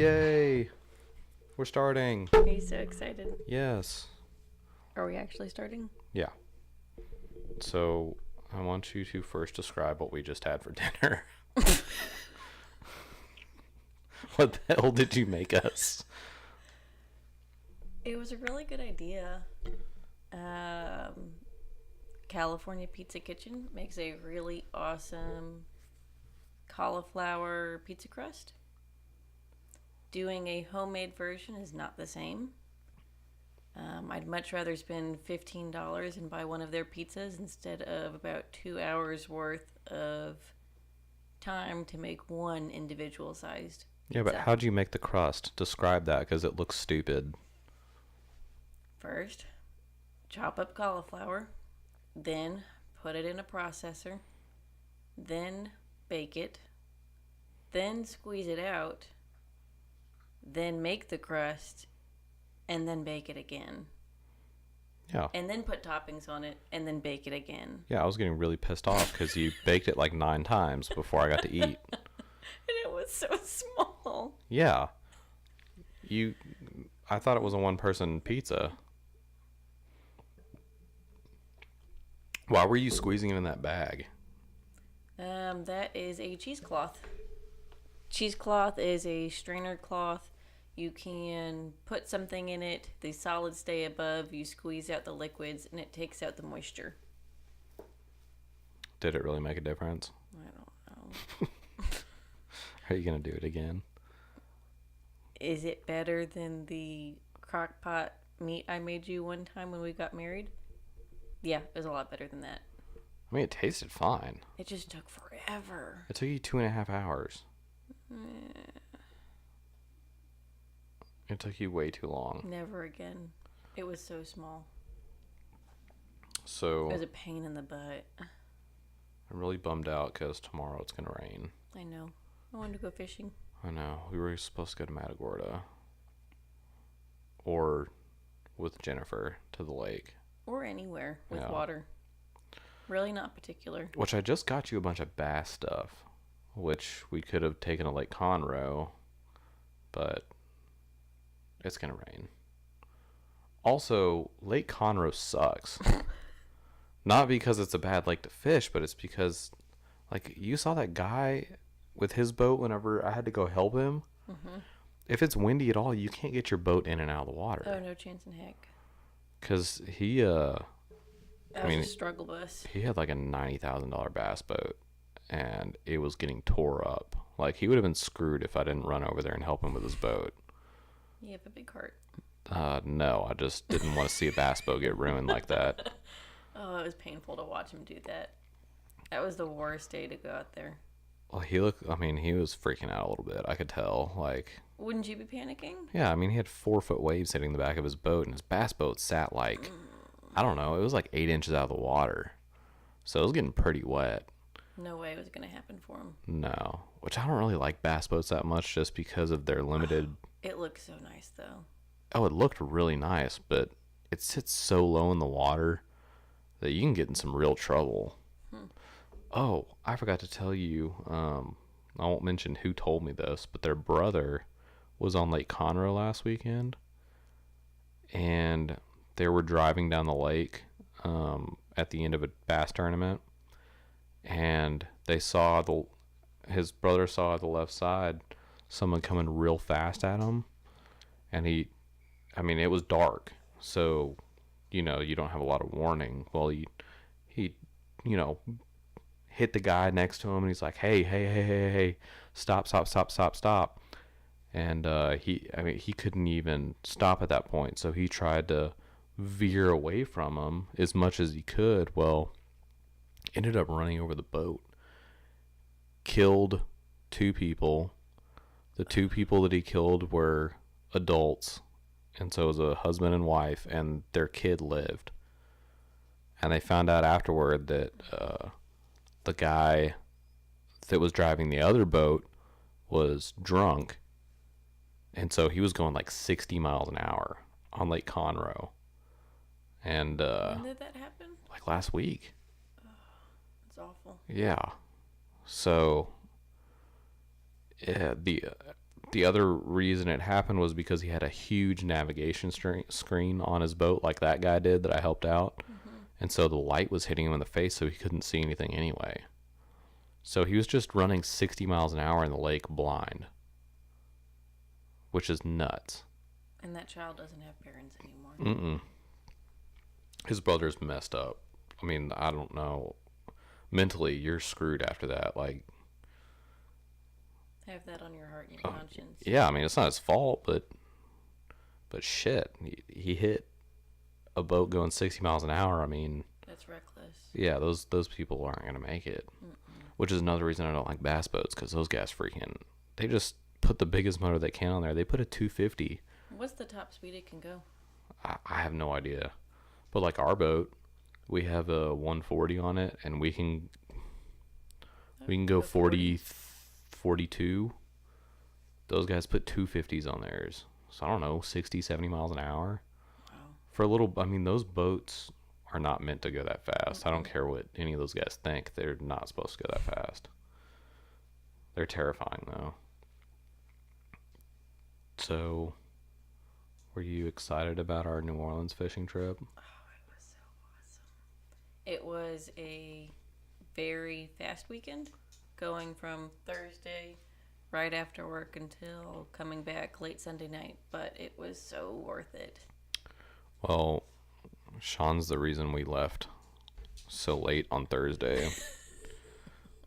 Yay! We're starting. Are you so excited? Yes. Are we actually starting? Yeah. So, I want you to first describe what we just had for dinner. What the hell did you make us? It was a really good idea. California Pizza Kitchen makes a really awesome cauliflower pizza crust. Doing a homemade version is not the same. I'd much rather spend $15 and buy one of their pizzas instead of about 2 hours worth of time to make one individual sized pizza. Yeah, but how'd you make the crust? Describe that, because it looks stupid. First, chop up cauliflower, then put it in a processor, then bake it, then squeeze it out, then make the crust, and then bake it again. Yeah. And then put toppings on it, and then bake it again. Yeah, I was getting really pissed off because you baked it like 9 times before I got to eat. And it was so small. Yeah. I thought it was a one-person pizza. Why were you squeezing it in that bag? That is a cheesecloth. Cheesecloth is a strainer cloth. You can put something in it, the solids stay above, you squeeze out the liquids, and it takes out the moisture. Did it really make a difference? I don't know. Are you going to do it again? Is it better than the crock pot meat I made you one time when we got married? Yeah, it was a lot better than that. I mean, it tasted fine. It just took forever. It took you 2.5 hours. It took you way too long. Never again. It was so small. So it was a pain in the butt. I'm really bummed out because tomorrow it's going to rain. I know. I wanted to go fishing. I know. We were supposed to go to Matagorda. Or with Jennifer to the lake. Or anywhere with water. Really not particular. Which I just got you a bunch of bass stuff. Which we could have taken to Lake Conroe. But it's going to rain. Also, Lake Conroe sucks. Not because it's a bad lake to fish, but it's because, like, you saw that guy with his boat whenever I had to go help him. Mm-hmm. If it's windy at all, you can't get your boat in and out of the water. Oh, no chance in heck. Because he, that was a struggle bus. He had like a $90,000 bass boat, and it was getting tore up. Like, he would have been screwed if I didn't run over there and help him with his boat. You have a big heart. No, I just didn't want to see a bass boat get ruined like that. Oh, it was painful to watch him do that. That was the worst day to go out there. Well, he was freaking out a little bit. I could tell. Like, wouldn't you be panicking? Yeah, I mean, he had 4-foot waves hitting the back of his boat, and his bass boat sat like, I don't know, it was like 8 inches out of the water. So it was getting pretty wet. No way it was going to happen for him. No, which I don't really like bass boats that much just because of their limited... It looks so nice, though. Oh, it looked really nice, but it sits so low in the water that you can get in some real trouble. Oh, I forgot to tell you, I won't mention who told me this, but their brother was on Lake Conroe last weekend, and they were driving down the lake at the end of a bass tournament, and his brother saw at the left side someone coming real fast at him, and it was dark, so, you don't have a lot of warning. Well, he hit the guy next to him, and he's like, hey, stop. And he couldn't even stop at that point, so he tried to veer away from him as much as he could. Well, ended up running over the boat, killed 2 people. The 2 people that he killed were adults, and so it was a husband and wife, and their kid lived. And they found out afterward that the guy that was driving the other boat was drunk, and so he was going like 60 miles an hour on Lake Conroe. And when did that happen? Like last week. Oh, that's awful. Yeah. So yeah, the other reason it happened was because he had a huge navigation screen on his boat, like that guy did that I helped out. Mm-hmm. And so the light was hitting him in the face, so he couldn't see anything anyway. So he was just running 60 miles an hour in the lake blind, which is nuts. And that child doesn't have parents anymore. Mm-mm. His brother's messed up. I mean, I don't know. Mentally, you're screwed after that. Like, have that on your heart and your conscience. Yeah, I mean, it's not his fault, but shit, he hit a boat going 60 miles an hour. I mean, that's reckless. Yeah, those people aren't gonna make it. Mm-mm. Which is another reason I don't like bass boats, because those guys they just put the biggest motor they can on there. They put a 250. What's the top speed it can go? I have no idea, but like our boat, we have a 140 on it, and we can go 40, 42. Those guys put 250s on theirs, so I don't know, 60, 70 miles an hour. Wow. For a little, I mean, those boats are not meant to go that fast. I don't care what any of those guys think. They're not supposed to go that fast. They're terrifying, though. So, were you excited about our New Orleans fishing trip? Oh, it was so awesome. It was a very fast weekend, going from Thursday right after work until coming back late Sunday night, but it was so worth it. Well, Sean's the reason we left so late on Thursday.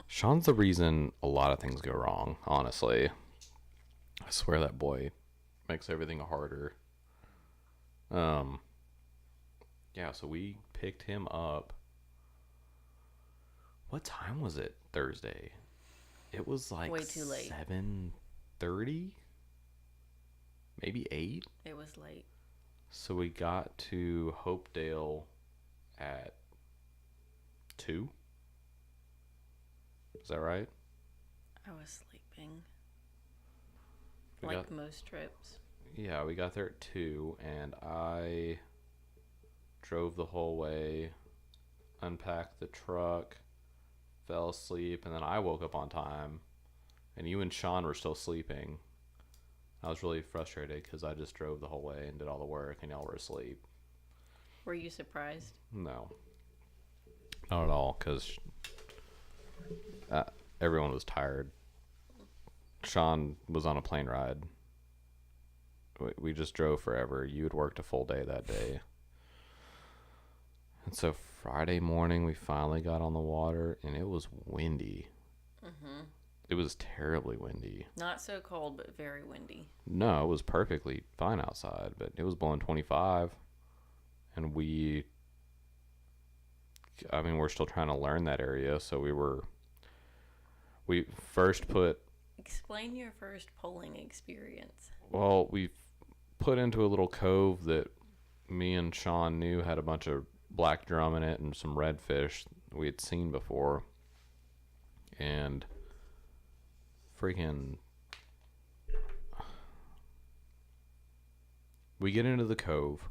Sean's the reason a lot of things go wrong, honestly. I swear that boy makes everything harder. Yeah, so we picked him up. What time was it Thursday? It was like way too late. 7:30? Maybe 8? It was late. So we got to Hopedale at 2? Is that right? I was sleeping. Like most trips. Yeah, we got there at 2, and I drove the whole way, unpacked the truck, fell asleep, and then I woke up on time, and you and Sean were still sleeping. I was really frustrated because I just drove the whole way and did all the work, and y'all were asleep. Were you surprised? No. Not at all, because everyone was tired. Sean was on a plane ride. We just drove forever. You had worked a full day that day. And so Friday morning, we finally got on the water, and it was windy. Mm-hmm. It was terribly windy. Not so cold, but very windy. No, it was perfectly fine outside, but it was blowing 25. And we're still trying to learn that area, so we first put... Explain your first polling experience. Well, we put into a little cove that me and Sean knew had a bunch of black drum in it and some redfish we had seen before. And freaking... we get into the cove.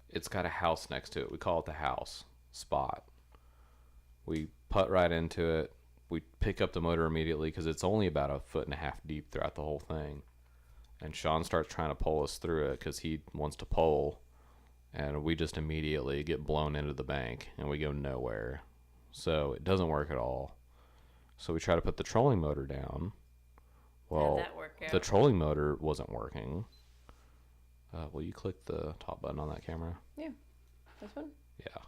It's got a house next to it. We call it the house spot. We putt right into it. We pick up the motor immediately because it's only about 1.5 feet deep throughout the whole thing. And Sean starts trying to pull us through it because he wants to pole. And we just immediately get blown into the bank and we go nowhere. So it doesn't work at all. So we try to put the trolling motor down. Well, the trolling motor wasn't working. Will you click the top button on that camera? Yeah. This one? Yeah.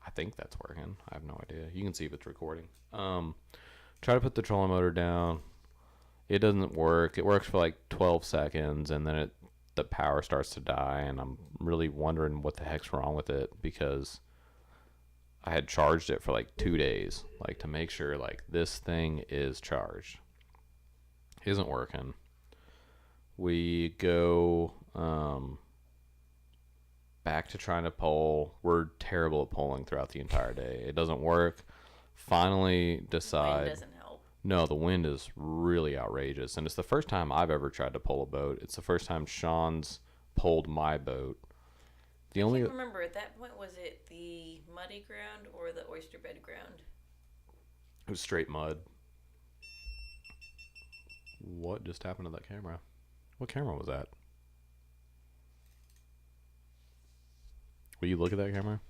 I think that's working. I have no idea. You can see if it's recording. Try to put the trolling motor down. It doesn't work. It works for like 12 seconds, and then the power starts to die, and I'm really wondering what the heck's wrong with it because I had charged it for like 2 days, like to make sure like this thing is charged. It isn't working. We go back to trying to pole. We're terrible at poling throughout the entire day. It doesn't work. Finally decide. The wind doesn't help. No, the wind is really outrageous. And it's the first time I've ever tried to pole a boat. It's the first time Sean's poled my boat. I can't remember. At that point, was it the muddy ground or the oyster bed ground? It was straight mud. What just happened to that camera? What camera was that? Will you look at that camera?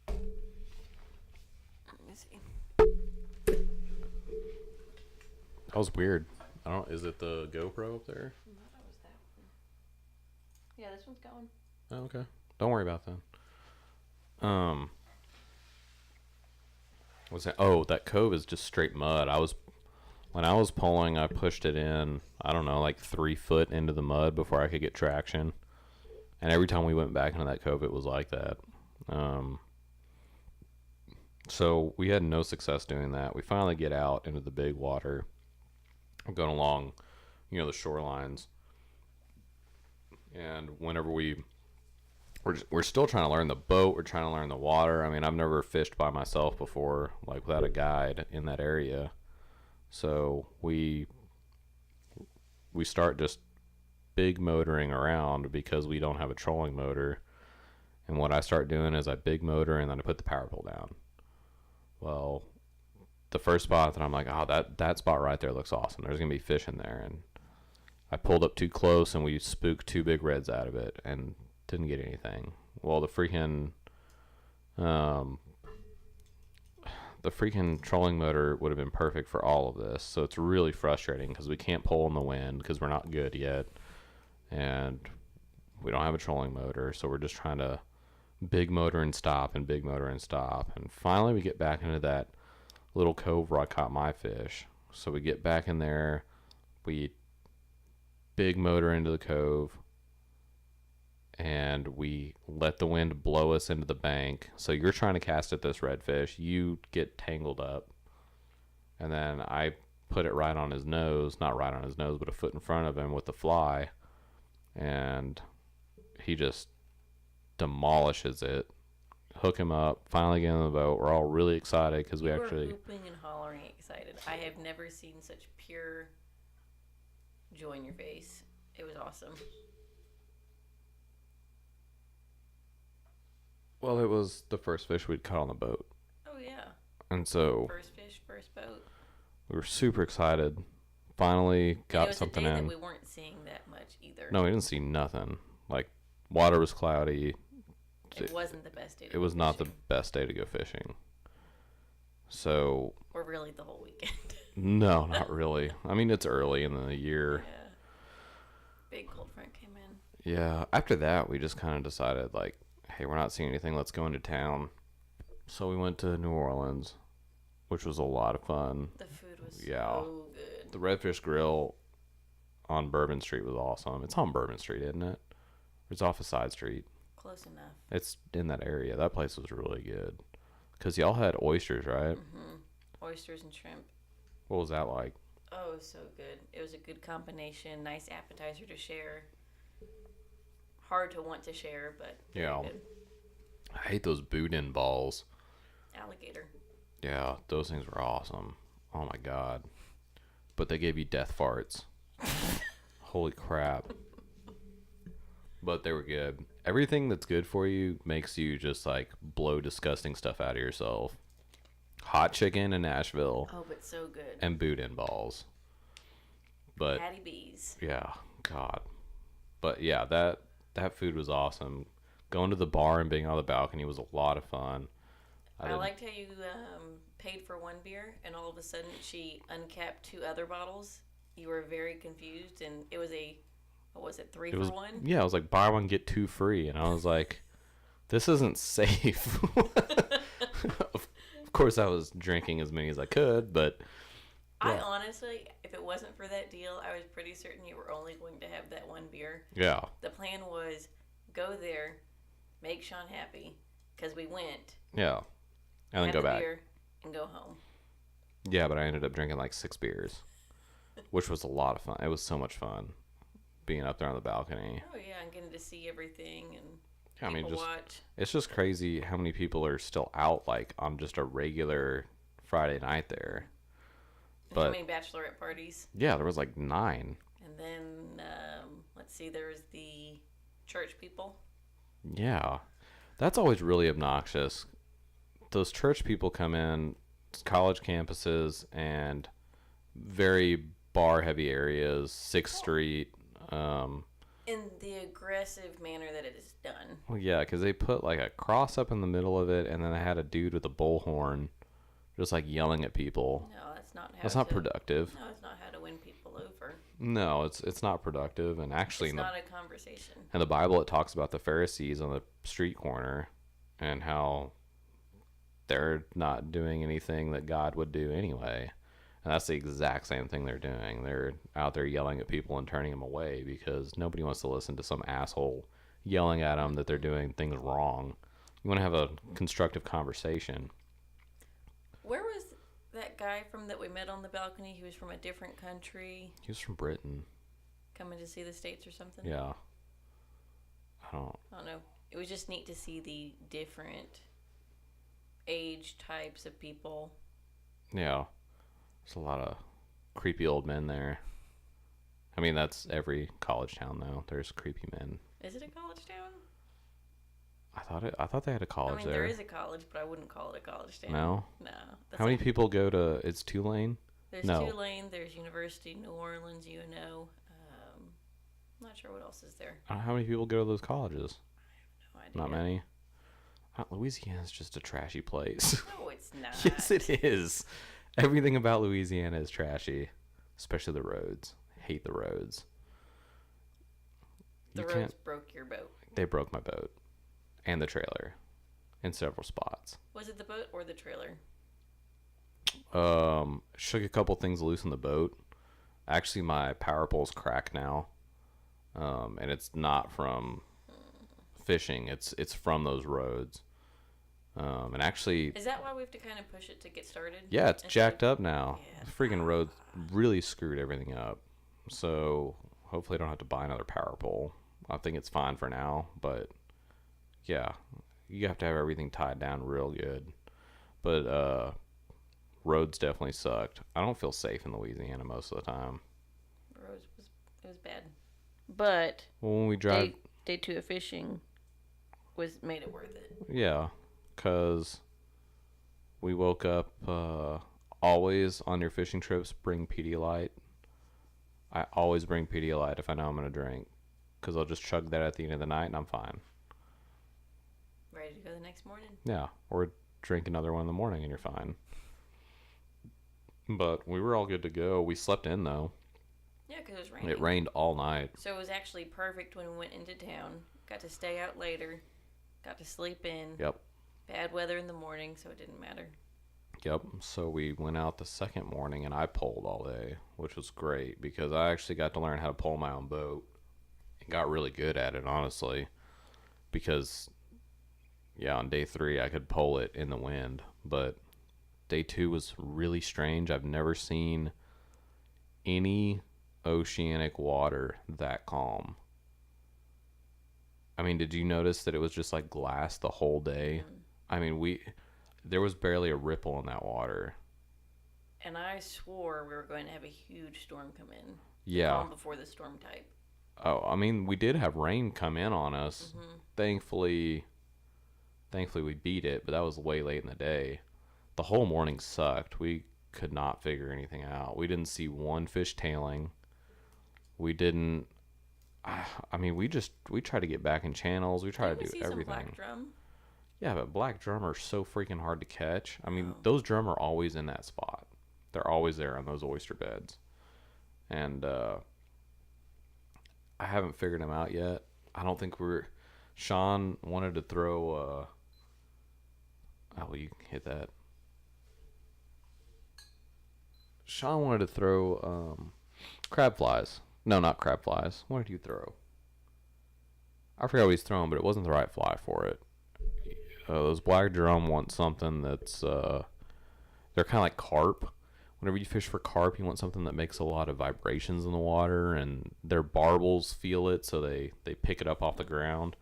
Let me see. That was weird. I don't. Is it the GoPro up there? No, that was that one. Yeah, this one's going. Oh, okay. Don't worry about that. What's that? Oh, that cove is just straight mud. When I was pulling, I pushed it in, I don't know, like 3 foot into the mud before I could get traction. And every time we went back into that cove, it was like that. So we had no success doing that. We finally get out into the big water, going along, the shorelines. And whenever we're still trying to learn the boat, we're trying to learn the water. I mean, I've never fished by myself before, like without a guide in that area. So we start just big motoring around because we don't have a trolling motor. And what I start doing is I big motor and then I put the power pole down. Well, the first spot that I'm like, oh, that spot right there looks awesome. There's going to be fish in there. And I pulled up too close and we spooked 2 big reds out of it and didn't get anything. Well, the freaking trolling motor would have been perfect for all of this. So it's really frustrating because we can't pull in the wind because we're not good yet. And we don't have a trolling motor. So we're just trying to big motor and stop and big motor and stop. And finally we get back into that little cove where I caught my fish. So we get back in there. We big motor into the cove. And we let the wind blow us into the bank. So you're trying to cast at this redfish. You get tangled up. And then I put it right on his nose. Not right on his nose, but a foot in front of him with the fly. And he just demolishes it. Hook him up. Finally get in the boat. We're all really excited because we actually... were whooping and hollering excited. I have never seen such pure joy in your face. It was awesome. Well, it was the first fish we'd caught on the boat. Oh, yeah. And so... First fish, first boat. We were super excited. Finally got something in. It was a day that we weren't seeing that much either. No, we didn't see nothing. Like, water was cloudy. It wasn't the best day to go fishing. It was not the best day to go fishing. So... Or really the whole weekend. No, not really. I mean, it's early in the year. Yeah. Big cold front came in. Yeah. After that, we just kind of decided, like, hey, we're not seeing anything. Let's go into town. So we went to New Orleans, which was a lot of fun. The food was so good. The Redfish Grill on Bourbon Street was awesome. It's on Bourbon Street, isn't it? It's off a side street. Close enough. It's in that area. That place was really good. Because y'all had oysters, right? Mm-hmm. Oysters and shrimp. What was that like? Oh, so good. It was a good combination. Nice appetizer to share. Hard to want to share, but yeah. Good. I hate those boudin balls. Alligator. Yeah, those things were awesome. Oh my god. But they gave you death farts. Holy crap. But they were good. Everything that's good for you makes you just like blow disgusting stuff out of yourself. Hot chicken in Nashville. Oh, but so good. And boudin balls. But Patty B's. Yeah, god. But yeah, that food was awesome. Going to the bar and being on the balcony was a lot of fun. I liked how you paid for one beer and all of a sudden she uncapped 2 other bottles. You were very confused and it was what was it, 3 for 1? Yeah, it was like buy one, get 2 free. And I was like, this isn't safe. Of course, I was drinking as many as I could, but... Yeah. I honestly, if it wasn't for that deal, I was pretty certain you were only going to have that one beer. Yeah. The plan was go there, make Sean happy, because we went. Yeah. And then go back. Beer and go home. Yeah, but I ended up drinking like 6 beers, which was a lot of fun. It was so much fun being up there on the balcony. Oh, yeah, and getting to see everything and watch. It's just crazy how many people are still out like on just a regular Friday night there. But how many bachelorette parties? Yeah, there was like 9. And then, let's see, there was the church people. Yeah. That's always really obnoxious. Those church people come in, college campuses, and very bar heavy areas, 6th Street. In the aggressive manner that it is done. Well, yeah, because they put like a cross up in the middle of it, and then they had a dude with a bullhorn just like yelling at people. No, that's not how. That's not productive. No, it's not how to win people over. No, it's not productive, and actually, it's not a conversation. In the Bible, it talks about the Pharisees on the street corner, and how they're not doing anything that God would do anyway. And that's the exact same thing they're doing. They're out there yelling at people and turning them away because nobody wants to listen to some asshole yelling at them that they're doing things wrong. You want to have a constructive conversation. Where was that guy from that we met on the balcony? He was from a different country. He was from Britain. Coming to see the States or something? Yeah. I don't know. It was just neat to see the different age types of people. Yeah. There's a lot of creepy old men there. I mean, that's every college town, though. There's creepy men. Is it a college town? I thought they had a college there. There is a college, but I wouldn't call it a college town. No? No. How many people go to... It's Tulane? There's Tulane. There's University of New Orleans, UNO. I'm not sure what else is there. How many people go to those colleges? I have no idea. Not many. Louisiana's just a trashy place. No, it's not. Yes, it is. Everything about Louisiana is trashy, especially the roads. I hate the roads. The roads broke your boat. They broke my boat and the trailer in several spots. Was it the boat or the trailer? Shook a couple things loose in the boat. Actually, my power pole's cracked now, and it's not from fishing. It's from those roads. And actually... Is that why we have to kind of push it to get started? Yeah, it's jacked up now. Yeah. The freaking road really screwed everything up. So hopefully I don't have to buy another power pole. I think it's fine for now, but yeah, you have to have everything tied down real good. But roads definitely sucked. I don't feel safe in Louisiana most of the time. Roads was bad. But when we drive day 2 of fishing made it worth it. Yeah. Because we woke up, always on your fishing trips, bring Pedialyte. I always bring Pedialyte if I know I'm going to drink. Because I'll just chug that at the end of the night and I'm fine. Ready to go the next morning? Yeah. Or drink another one in the morning and you're fine. But we were all good to go. We slept in, though. Yeah, because it was raining. It rained all night. So it was actually perfect when we went into town. Got to stay out later. Got to sleep in. Yep. Bad weather in the morning, so it didn't matter. Yep. So we went out the second morning, and I poled all day, which was great because I actually got to learn how to pole my own boat and got really good at it, honestly. Because, yeah, on day 3, I could pole it in the wind. But day 2 was really strange. I've never seen any oceanic water that calm. I mean, did you notice that it was just like glass the whole day? Mm. I mean, there was barely a ripple in that water. And I swore we were going to have a huge storm come in. Yeah. Calm before the storm type. Oh, I mean, we did have rain come in on us. Mm-hmm. Thankfully we beat it, but that was way late in the day. The whole morning sucked. We could not figure anything out. We didn't see one fish tailing. We didn't... I mean, we tried to get back in channels. We tried to do everything. Some black drum? Yeah, but black drum are so freaking hard to catch. I mean, those drum are always in that spot. They're always there on those oyster beds. And I haven't figured them out yet. I don't think Sean wanted to throw... well, you can hit that. Sean wanted to throw crab flies. No, not crab flies. What did you throw? I forgot what he's throwing, but it wasn't the right fly for it. Those black drum want something that's... they're kind of like carp. Whenever you fish for carp, you want something that makes a lot of vibrations in the water, and their barbels feel it, so they pick it up off the ground.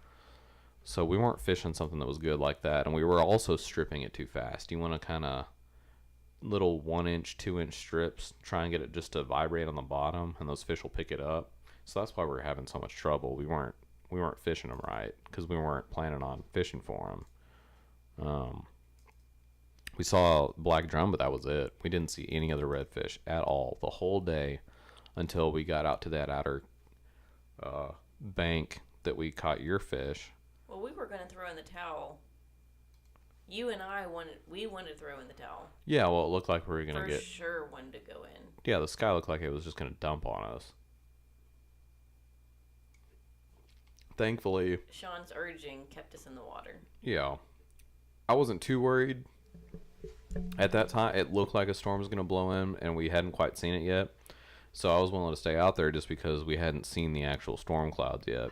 So we weren't fishing something that was good like that, and we were also stripping it too fast. You want to kind of little 1-inch, 2-inch strips, try and get it just to vibrate on the bottom, and those fish will pick it up. So that's why we were having so much trouble. We weren't fishing them right because we weren't planning on fishing for them. We saw black drum, but that was it. We didn't see any other redfish at all the whole day. until we got out to that outer bank that we caught your fish. Well, we were going to throw in the towel. You and I wanted to throw in the towel. Yeah, well, it looked like we were going to For sure wanted to go in. Yeah, the sky looked like it was just going to dump on us. Thankfully, Sean's urging kept us in the water. Yeah. I wasn't too worried. At that time, it looked like a storm was going to blow in, and we hadn't quite seen it yet. So I was willing to stay out there just because we hadn't seen the actual storm clouds yet.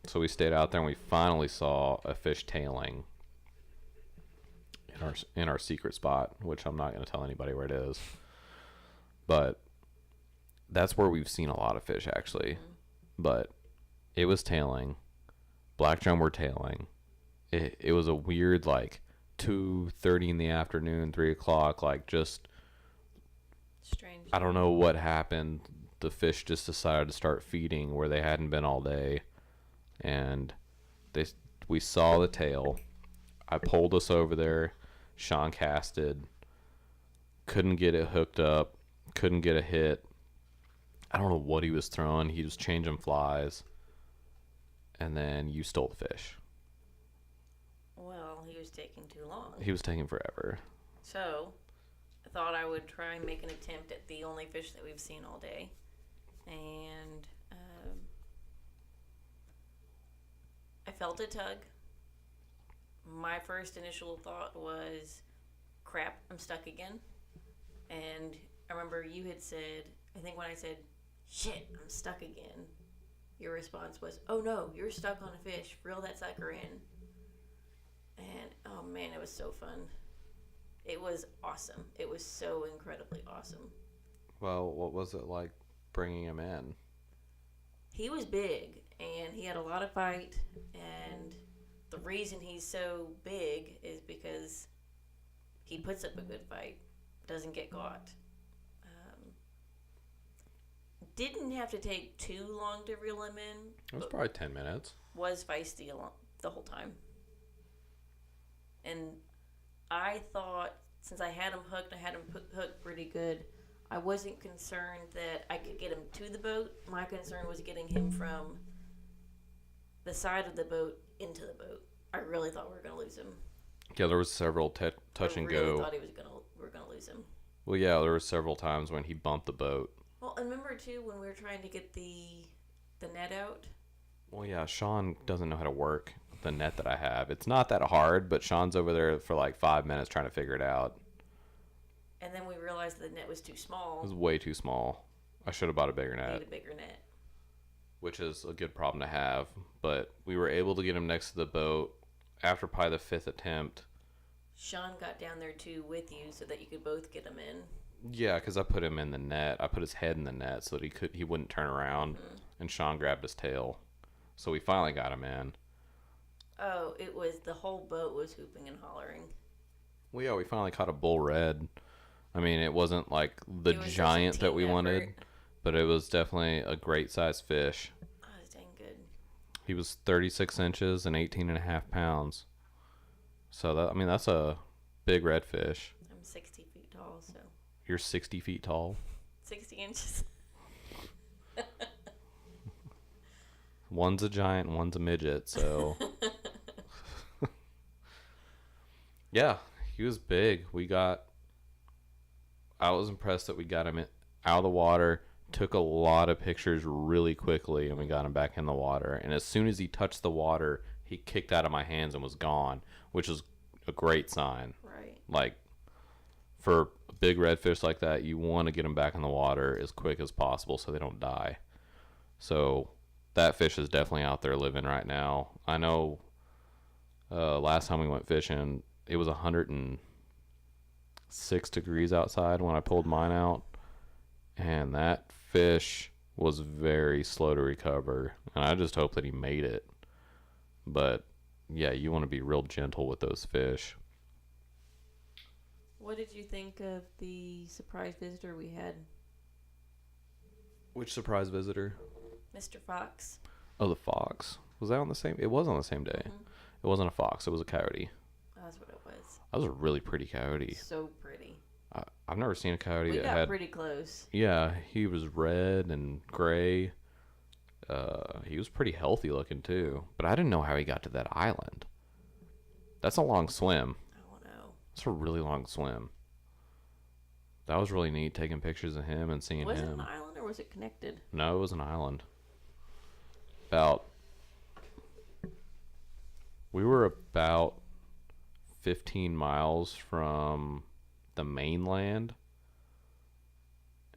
So we stayed out there, and we finally saw a fish tailing in our secret spot, which I'm not going to tell anybody where it is. But that's where we've seen a lot of fish, actually. Mm-hmm. But it was tailing. Black drum were tailing. It was a weird, like, 2:30 in the afternoon, 3 o'clock, like, just strange. I don't know what happened. The fish just decided to start feeding where they hadn't been all day, and we saw the tail. I pulled us over there. Sean casted, couldn't get it hooked up, couldn't get a hit. I don't know what he was throwing. He was changing flies, and then you stole the fish. Well, he was taking too long. He was taking forever. So I thought I would try and make an attempt at the only fish that we've seen all day. And I felt a tug. My first initial thought was, crap, I'm stuck again. And I remember you had said, I think when I said, shit, I'm stuck again, your response was, oh no, you're stuck on a fish. Reel that sucker in. And oh man, it was so fun. It was awesome. It was so incredibly awesome. Well, what was it like bringing him in? He was big, and he had a lot of fight, and the reason he's so big is because he puts up a good fight, doesn't get caught. Didn't have to take too long to reel him in. It was probably 10 minutes. Was feisty the whole time. And I thought, since I had him hooked, hooked pretty good, I wasn't concerned that I could get him to the boat. My concern was getting him from the side of the boat into the boat. I really thought we were going to lose him. Yeah, there was several touch and go. I really thought we were going to lose him. Well, yeah, there were several times when he bumped the boat. Well, and remember, too, when we were trying to get the net out? Well, yeah, Sean doesn't know how to work the net that I have. It's not that hard, but Sean's over there for like 5 minutes trying to figure it out. And then we realized the net was too small. It was way too small. I should have bought a bigger net. Need a bigger net. Which is a good problem to have. But we were able to get him next to the boat after probably the 5th attempt. Sean got down there, too, with you so that you could both get him in. Yeah, because I put him in the net. I put his head in the net so that he wouldn't turn around. Mm-hmm. And Sean grabbed his tail. So we finally got him in. Oh, it was, the whole boat was hooping and hollering. Well, yeah, we finally caught a bull red. I mean, it wasn't like the giant that we wanted, but it was definitely a great sized fish. Oh, it was dang good. He was 36 inches and 18.5 pounds. So, that's a big redfish. I'm 60 feet tall, so. You're 60 feet tall? 60 inches. One's a giant and one's a midget, so. Yeah, he was big. I was impressed that we got him out of the water, took a lot of pictures really quickly, and we got him back in the water. And as soon as he touched the water, he kicked out of my hands and was gone, which is a great sign. Right. Like, for a big redfish like that, you want to get them back in the water as quick as possible so they don't die. So that fish is definitely out there living right now. I know last time we went fishing, it was 106 degrees outside when I pulled mine out, and that fish was very slow to recover, and I just hope that he made it. But yeah, you want to be real gentle with those fish. What did you think of the surprise visitor we had? Which surprise visitor? Mr. Fox. Oh, the fox. Was that on the same? It was on the same day. Mm-hmm. It wasn't a fox. It was a coyote. That's what it was. That was a really pretty coyote. So pretty. I've never seen a coyote We that got had. pretty close. Yeah, he was red and gray. He was pretty healthy looking too, but I didn't know how he got to that island. That's a long swim. I don't know. That's a really long swim. That was really neat taking pictures of him and seeing Was it him. an island or was it connected? No, it was an island. We were about 15 miles from the mainland.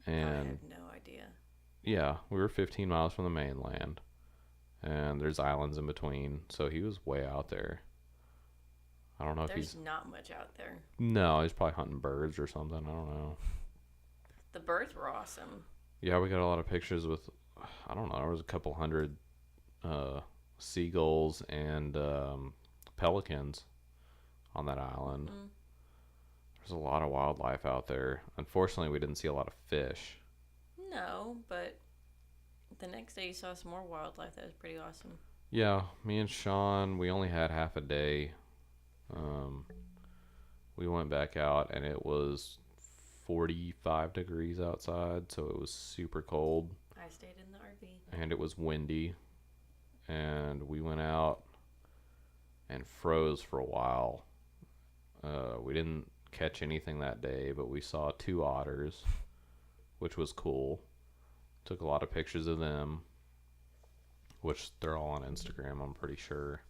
I And have no idea. yeah, we were 15 miles from the mainland. And there's islands in between. So he was way out there. I don't know if There's he's. not much out there. No, he's probably hunting birds or something. I don't know. The birds were awesome. Yeah, we got a lot of pictures with, I don't know, there was a couple hundred seagulls and pelicans on that island. Mm. There's a lot of wildlife out there. Unfortunately, we didn't see a lot of fish. No, but the next day you saw some more wildlife. That was pretty awesome. Yeah, me and Sean, we only had half a day. We went back out and it was 45 degrees outside, so it was super cold. I stayed in the RV. And it was windy. And we went out and froze for a while. We didn't catch anything that day, but we saw 2 otters, which was cool. Took a lot of pictures of them, which they're all on Instagram, I'm pretty sure.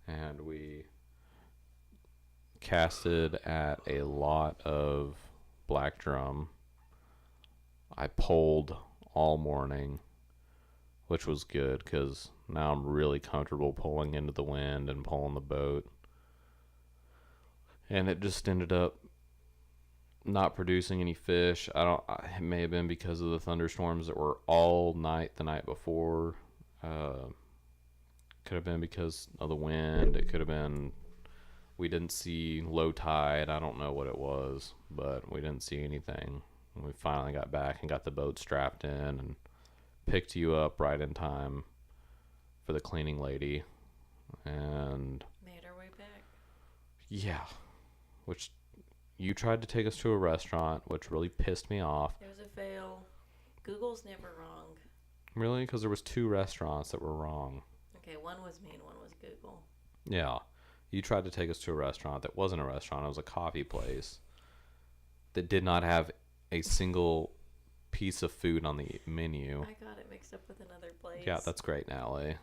And we casted at a lot of black drum. I poled all morning, which was good because now I'm really comfortable pulling into the wind and pulling the boat. And it just ended up not producing any fish. It may have been because of the thunderstorms that were all night the night before. Could have been because of the wind. It could have been we didn't see low tide. I don't know what it was, but we didn't see anything. And we finally got back and got the boat strapped in and picked you up right in time for the cleaning lady. And Made our way back. yeah, which you tried to take us to a restaurant, which really pissed me off. It was a fail. Google's never wrong. Really? Because there was 2 restaurants that were wrong. Okay, one was me and one was Google. Yeah. You tried to take us to a restaurant that wasn't a restaurant. It was a coffee place that did not have a single piece of food on the menu. I got it mixed up with another place. Yeah, that's great, Natalie.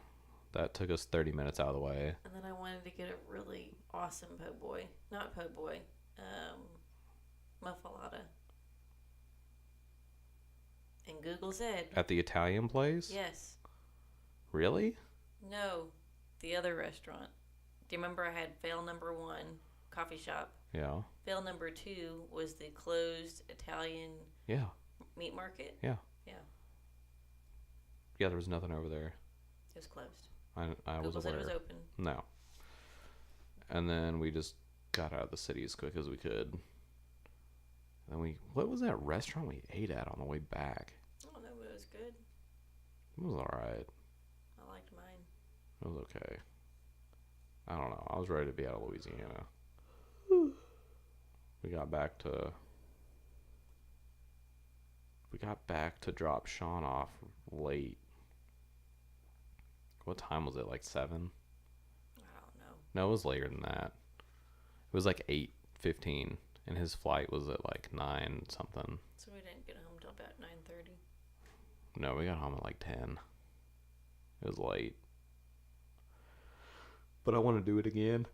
That took us 30 minutes out of the way. And then I wanted to get a really awesome po' boy. Not po' boy. Muffalata. And Google said, At the Italian place? yes. Really? No. The other restaurant. Do you remember I had fail number 1, coffee shop? Yeah. Fail number 2 was the closed Italian Yeah. meat market. Yeah. Yeah. Yeah, there was nothing over there. It was closed. I Google was said aware. it was open. No. And then we just got out of the city as quick as we could. Then what was that restaurant we ate at on the way back? I don't know, but it was good. It was alright. I liked mine. It was okay. I don't know. I was ready to be out of Louisiana. We got back to drop Sean off late. What time was it? Like 7? I don't know. No, it was later than that. It was like 8:15, and his flight was at like 9 something. So we didn't get home till about 9:30. No, we got home at like 10. It was late. But I want to do it again.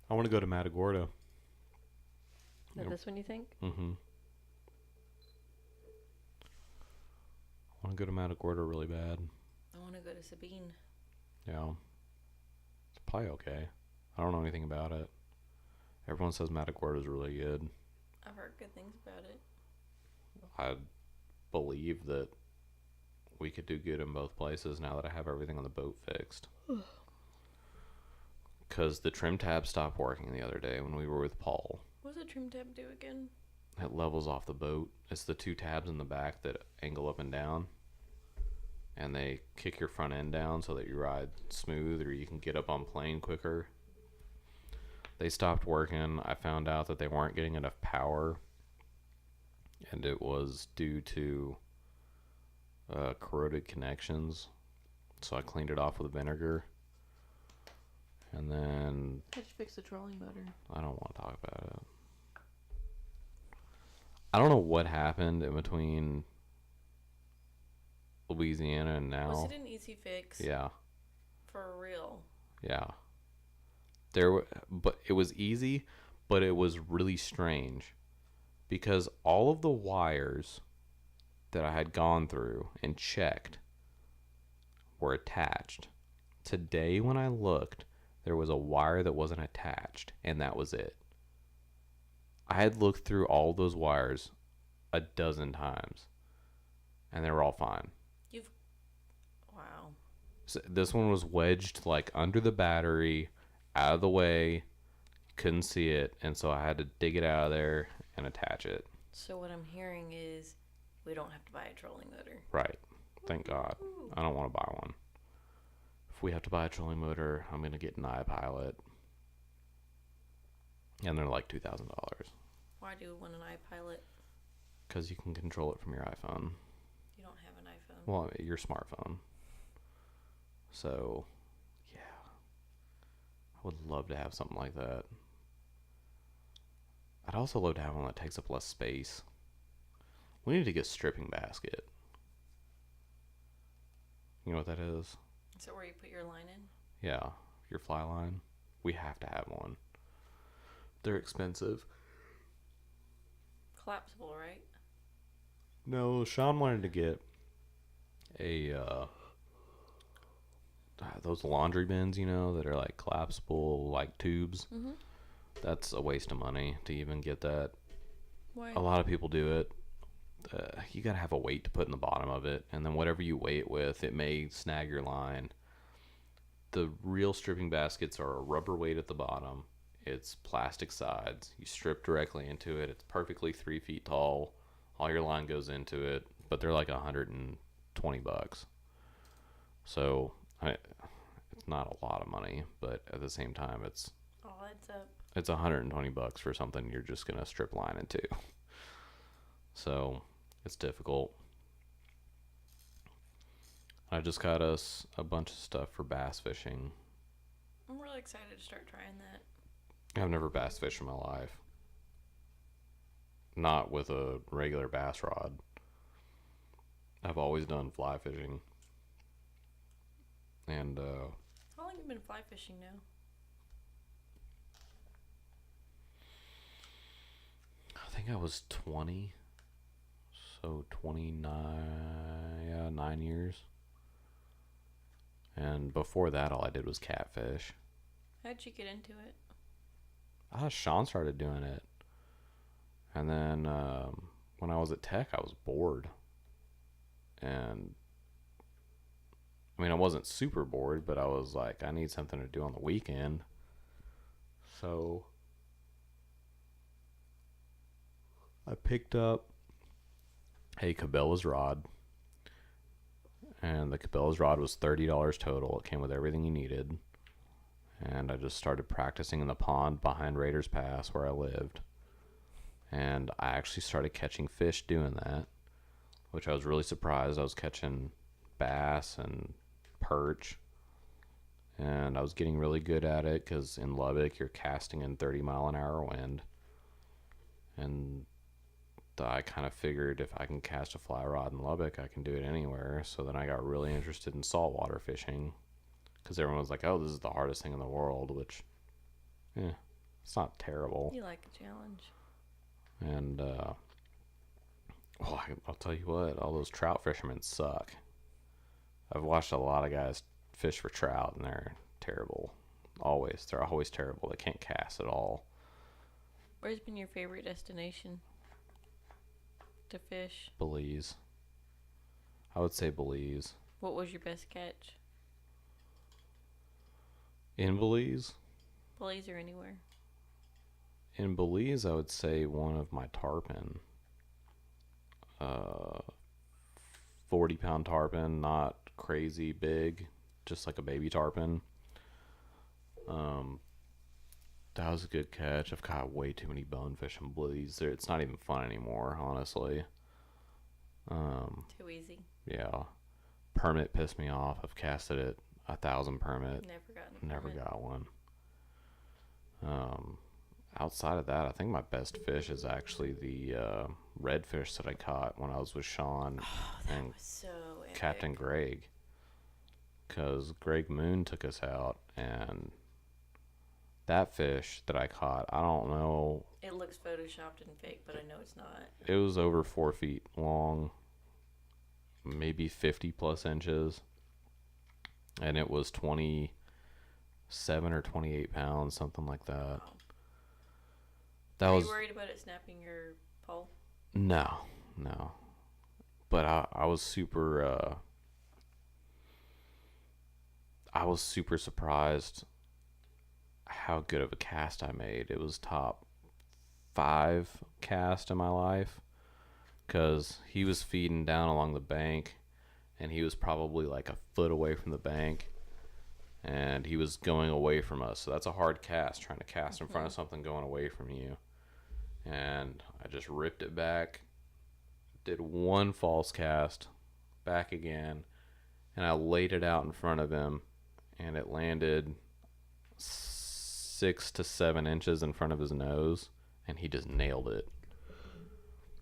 I want to go to Matagorda. Is that this one you think? Mm-hmm. I want to go to Matagorda really bad. I want to go to Sabine. Yeah. It's probably okay. I don't know anything about it. Everyone says Matagorda is really good. I've heard good things about it. I believe that we could do good in both places now that I have everything on the boat fixed. Because the trim tab stopped working the other day when we were with Paul. What does a trim tab do again? It levels off the boat. It's the 2 tabs in the back that angle up and down. And they kick your front end down so that you ride smooth, or you can get up on plane quicker. They stopped working. I found out that they weren't getting enough power, and it was due to corroded connections. So I cleaned it off with vinegar. And then... How'd you fix the trolling motor? I don't want to talk about it. I don't know what happened in between Louisiana and now. Was it an easy fix? Yeah. For real? Yeah. But it was easy, but it was really strange because all of the wires that I had gone through and checked were attached. Today, when I looked, there was a wire that wasn't attached, and that was it. I had looked through all those wires a dozen times, and they were all fine. Wow. So this one was wedged like under the battery, out of the way, couldn't see it, and so I had to dig it out of there and attach it. So what I'm hearing is we don't have to buy a trolling motor. Right. Thank God. I don't want to buy one. If we have to buy a trolling motor, I'm going to get an iPilot. And they're like $2,000. Why do you want an iPilot? Because you can control it from your iPhone. You don't have an iPhone. Well, your smartphone. So, yeah. I would love to have something like that. I'd also love to have one that takes up less space. We need to get a stripping basket. You know what that is? Is that where you put your line in? Yeah, your fly line. We have to have one. They're expensive. Collapsible, right? No, Sean wanted to get those laundry bins, you know, that are like collapsible, like tubes. Mm-hmm. That's a waste of money to even get that. Why? A lot of people do it. You gotta have a weight to put in the bottom of it, and then whatever you weigh it with, it may snag your line. The real stripping baskets are a rubber weight at the bottom. It's plastic sides. You strip directly into it. It's perfectly 3 feet tall. All your line goes into it, but they're like $120. So it's not a lot of money, but at the same time, it's all adds up. It's $120 for something you're just gonna strip line into. So it's difficult. I just got us a bunch of stuff for bass fishing. I'm really excited to start trying that. I've never bass fished in my life. Not with a regular bass rod. I've always done fly fishing. And how long have you been fly fishing now? I think I was 20. So 29, yeah, 9 years. And before that, all I did was catfish. How'd you get into it? Sean started doing it. And then when I was at Tech, I was bored. And I mean, I wasn't super bored, but I was like, I need something to do on the weekend. So I picked up a Cabela's rod. And the Cabela's rod was $30 total. It came with everything you needed. And I just started practicing in the pond behind Raiders Pass where I lived. And I actually started catching fish doing that, which I was really surprised. I was catching bass and perch. And I was getting really good at it because in Lubbock, you're casting in 30-mile-an-hour wind. And I kind of figured if I can cast a fly rod in Lubbock, I can do it anywhere. So then I got really interested in saltwater fishing because everyone was like, oh, this is the hardest thing in the world, which, it's not terrible. You like a challenge. And, I'll tell you what, all those trout fishermen suck. I've watched a lot of guys fish for trout, and they're terrible. They're always terrible. They can't cast at all. Where's been your favorite destination to fish? Belize. I would say Belize. What was your best catch? In Belize? Belize or anywhere? In Belize, I would say one of my tarpon. 40-pound tarpon, not crazy big, just like a baby tarpon. That was a good catch. I've caught way too many bonefish and blues. It's not even fun anymore, honestly. Too easy. Yeah. Permit pissed me off. I've casted it 1,000 permit. Never Got one. Outside of that, I think my best fish is actually the redfish that I caught when I was with Sean and was so epic. Captain Greg. Because Greg Moon took us out, and that fish that I caught, I don't know. It looks photoshopped and fake, but I know it's not. It was over 4 feet long, maybe 50 plus inches, and it was 27 or 28 pounds, something like that. Wow. That Are was you worried about it snapping your pole? no. But I was super surprised how good of a cast I made. It was top 5 cast in my life, because he was feeding down along the bank, and he was probably like a foot away from the bank, and he was going away from us. So that's a hard cast, trying to cast in front of something going away from you. And I just ripped it back, did one false cast, back again, and I laid it out in front of him, and it landed 6 to 7 inches in front of his nose, and he just nailed it.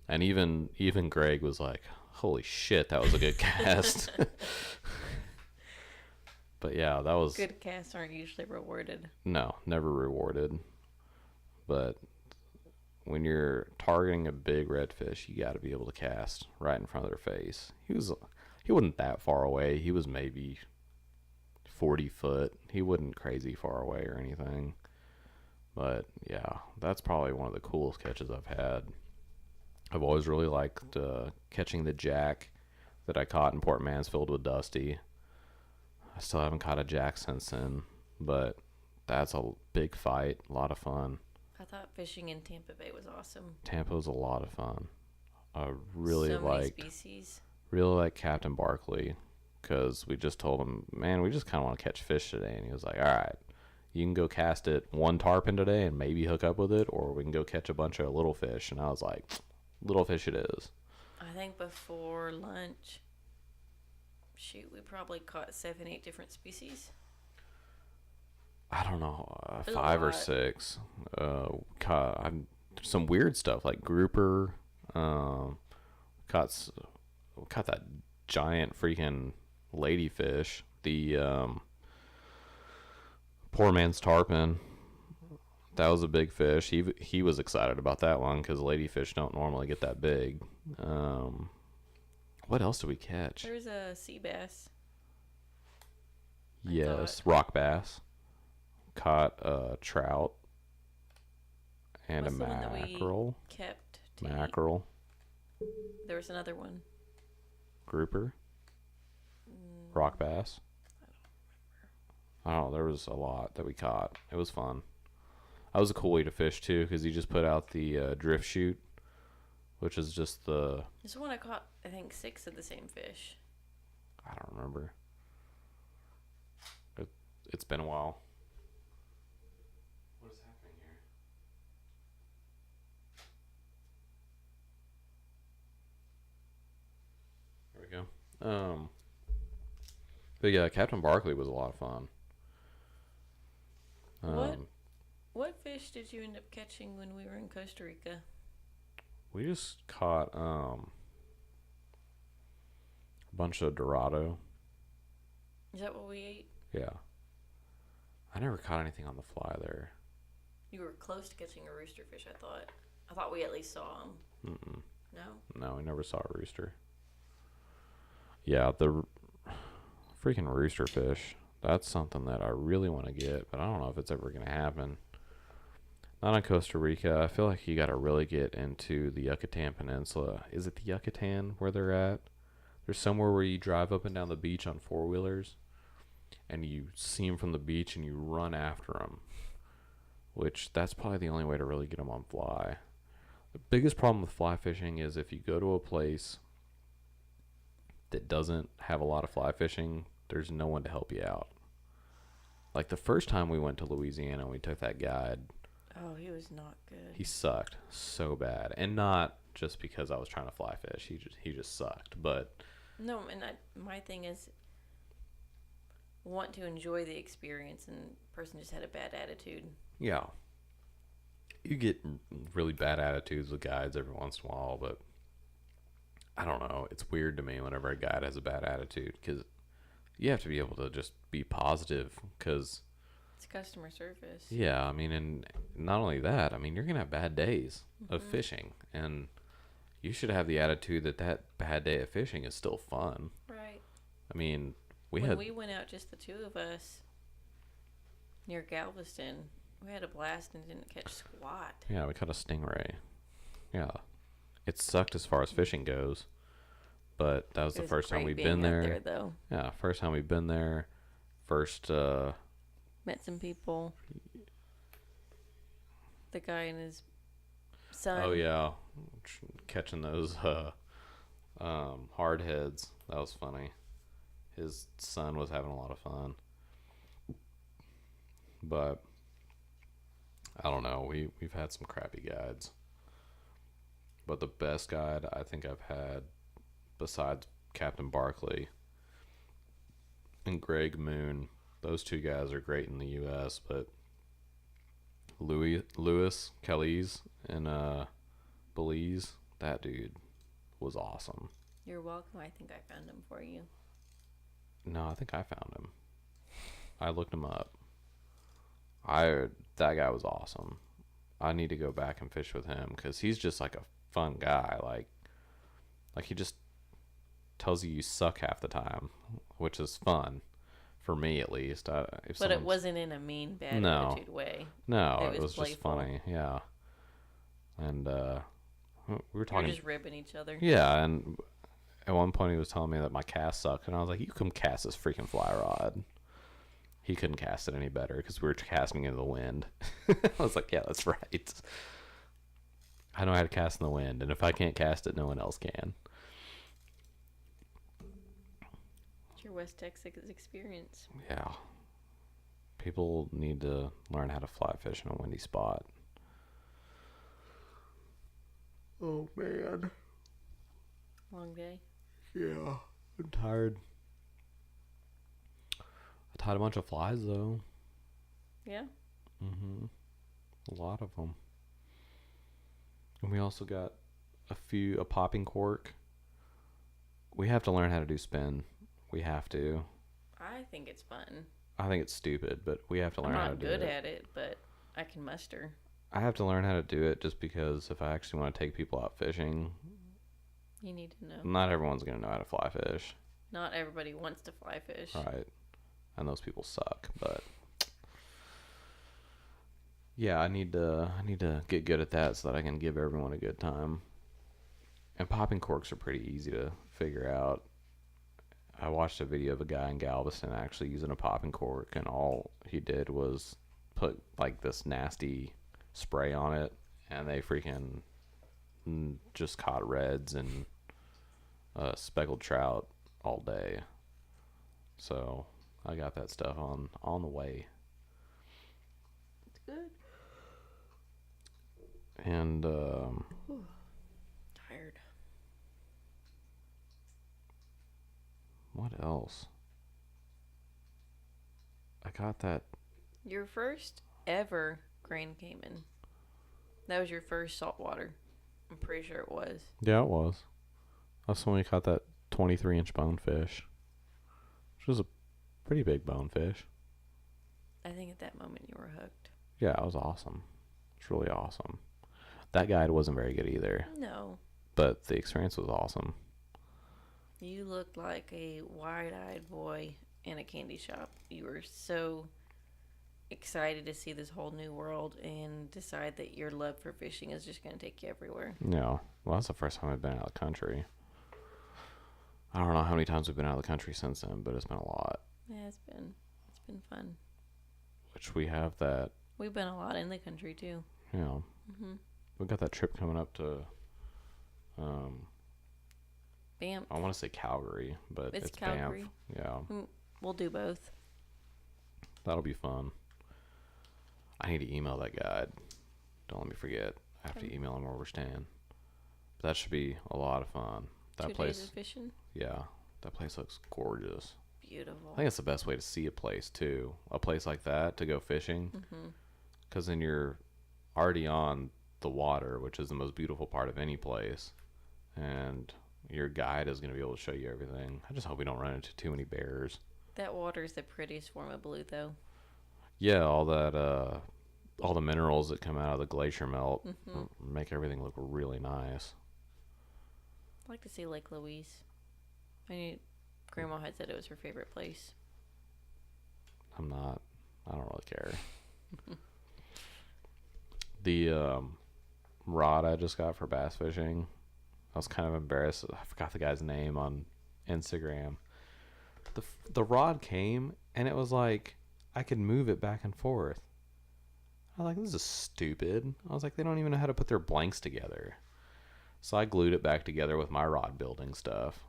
And even Greg was like, holy shit, that was a good cast. But yeah, that was... Good casts aren't usually rewarded. No, never rewarded. But when you're targeting a big redfish, you got to be able to cast right in front of their face. He wasn't that far away. He was maybe 40 foot. He wasn't crazy far away or anything. But yeah, that's probably one of the coolest catches I've had. I've always really liked catching the jack that I caught in Port Mansfield with Dusty. I still haven't caught a jack since then, but that's a big fight, a lot of fun. I thought fishing in Tampa Bay was awesome. Tampa was a lot of fun. I really so liked many species. Really like Captain Barkley, because we just told him, man, we just kind of want to catch fish today, and he was like, all right, you can go cast it one tarpon today and maybe hook up with it, or we can go catch a bunch of little fish. And I was like, little fish it is. I think before lunch, we probably caught 7-8 different species. I don't know, 5 or 6. Caught some weird stuff like grouper. Caught that giant freaking ladyfish. The poor man's tarpon. That was a big fish. He was excited about that one because ladyfish don't normally get that big. What else did we catch? There's a sea bass. Yes, rock bass. Caught a trout and What's a the one that we mackerel. kept to Mackerel. eat? There was another one. Grouper. Rock bass. I don't know. There was a lot that we caught. It was fun. That was a cool way to fish too, because you just put out the drift chute, which is just the... This one I caught, I think, 6 of the same fish. I don't remember. It's been a while. What is happening here? There we go. But yeah, Captain Barkley was a lot of fun. What fish did you end up catching when we were in Costa Rica? We just caught a bunch of Dorado. Is that what we ate? Yeah. I never caught anything on the fly there. You were close to catching a rooster fish, I thought. I thought we at least saw him. Mm-mm. No? No, we never saw a rooster. Yeah, the freaking rooster fish. That's something that I really want to get, but I don't know if it's ever going to happen. Not in Costa Rica. I feel like you got to really get into the Yucatan Peninsula. Is it the Yucatan where they're at? There's somewhere where you drive up and down the beach on 4-wheelers, and you see them from the beach and you run after them. Which, that's probably the only way to really get them on fly. The biggest problem with fly fishing is if you go to a place that doesn't have a lot of fly fishing, there's no one to help you out. Like the first time we went to Louisiana, we took that guide. Oh, he was not good. He sucked so bad, and not just because I was trying to fly fish. He just sucked. But No, and my thing is want to enjoy the experience, and the person just had a bad attitude. yeah, you get really bad attitudes with guides every once in a while, but I don't know. It's weird to me whenever a guide has a bad attitude because you have to be able to just be positive because, It's customer service. yeah, I mean, and not only that, I mean, you're going to have bad days of fishing, and you should have the attitude that that bad day of fishing is still fun. Right. I mean, When we went out, just the two of us, near Galveston, we had a blast and didn't catch squat. Yeah, we caught a stingray. Yeah. It sucked as far as fishing goes, but that was the first time we've been there. Though. Yeah, first time we've been there. First, Met some people. The guy and his son. oh yeah, catching those hard heads. That was funny. His son was having a lot of fun, but I don't know. We've had some crappy guides, but the best guide I think I've had, besides Captain Barkley and Greg Moon, those two guys are great in the U.S., but Lewis Kelly's in Belize, that dude was awesome. You're welcome. I think I found him for you. No, I think I found him. I looked him up. That guy was awesome. I need to go back and fish with him because he's just like a fun guy. Like he just tells you suck half the time, which is fun for me at least. But it wasn't in a mean, bad attitude way. No, it was just funny. Yeah, and we were talking. You're just ribbing each other. Yeah, and at one point he was telling me that my cast sucked, and I was like, "You can cast this freaking fly rod." He couldn't cast it any better because we were casting into the wind. I was like, "Yeah, that's right. I know how to cast in the wind, and if I can't cast it, no one else can." It's your West Texas experience. Yeah. People need to learn how to fly fish in a windy spot. Oh, man. Long day. Yeah. I'm tired. I tied a bunch of flies, though. Yeah? Mm-hmm. A lot of them. And we also got a popping cork. We have to learn how to do spin. We have to. I think it's fun. I think it's stupid, but we have to learn how to do it. I'm not good at it, but I can muster. I have to learn how to do it just because if I actually want to take people out fishing, you need to know. Not everyone's going to know how to fly fish. Not everybody wants to fly fish. Right. And those people suck, but yeah, I need to get good at that so that I can give everyone a good time. And popping corks are pretty easy to figure out. I watched a video of a guy in Galveston actually using a popping cork, and all he did was put like this nasty spray on it, and they freaking just caught reds and speckled trout all day. So I got that stuff on the way. It's good. And tired. What else? I got that. Your first ever Grand Cayman. That was your first saltwater. I'm pretty sure it was. Yeah, it was. That's when we caught that 23-inch bonefish, which was a pretty big bonefish. I think at that moment you were hooked. Yeah, it was awesome. It's really awesome. That guide wasn't very good either. No. But the experience was awesome. You looked like a wide-eyed boy in a candy shop. You were so excited to see this whole new world and decide that your love for fishing is just going to take you everywhere. Yeah. Well, that's the first time I've been out of the country. I don't know how many times we've been out of the country since then, but it's been a lot. Yeah, it's been fun. Which we have that. We've been a lot in the country too. Yeah. Mhm. We've got that trip coming up to Banff. I want to say Calgary, but it's Calgary. Banff. Yeah. We'll do both. That'll be fun. I need to email that guide. Don't let me forget. I have to Okay. email him where we're staying. But that should be a lot of fun. That 2 place, days of fishing. yeah, that place looks gorgeous. I Beautiful. think it's the best way to see a place too. A place like that to go fishing, Mm-hmm. because then you're already on the water, which is the most beautiful part of any place, and your guide is going to be able to show you everything. I just hope we don't run into too many bears. That water is the prettiest form of blue, though. Yeah, all that, all the minerals that come out of the glacier melt Mm-hmm. make everything look really nice. I'd like to see Lake Louise. I knew Grandma had said it was her favorite place. I'm not. I don't really care. The rod I just got for bass fishing, I was kind of embarrassed. I forgot the guy's name on Instagram. The rod came and it was like I could move it back and forth. I was like, this is stupid. I was like, they don't even know how to put their blanks together. So I glued it back together with my rod building stuff.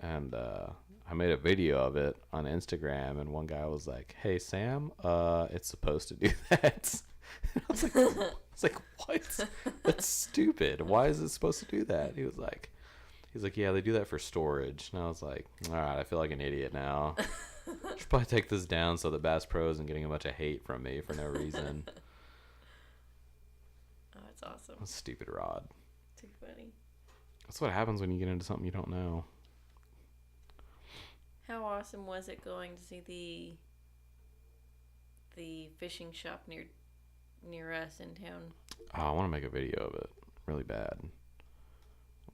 And I made a video of it on Instagram, and one guy was like, "Hey Sam, it's supposed to do that." I was like, "What? That's stupid. Why is it supposed to do that?" He's like, "Yeah, they do that for storage." And I was like, "All right, I feel like an idiot now. Should probably take this down so the Bass Pro isn't getting a bunch of hate from me for no reason." Oh, that's awesome. A stupid rod. Too funny. That's what happens when you get into something you don't know. How awesome was it going to see the fishing shop near us in town? Oh, I want to make a video of it really bad.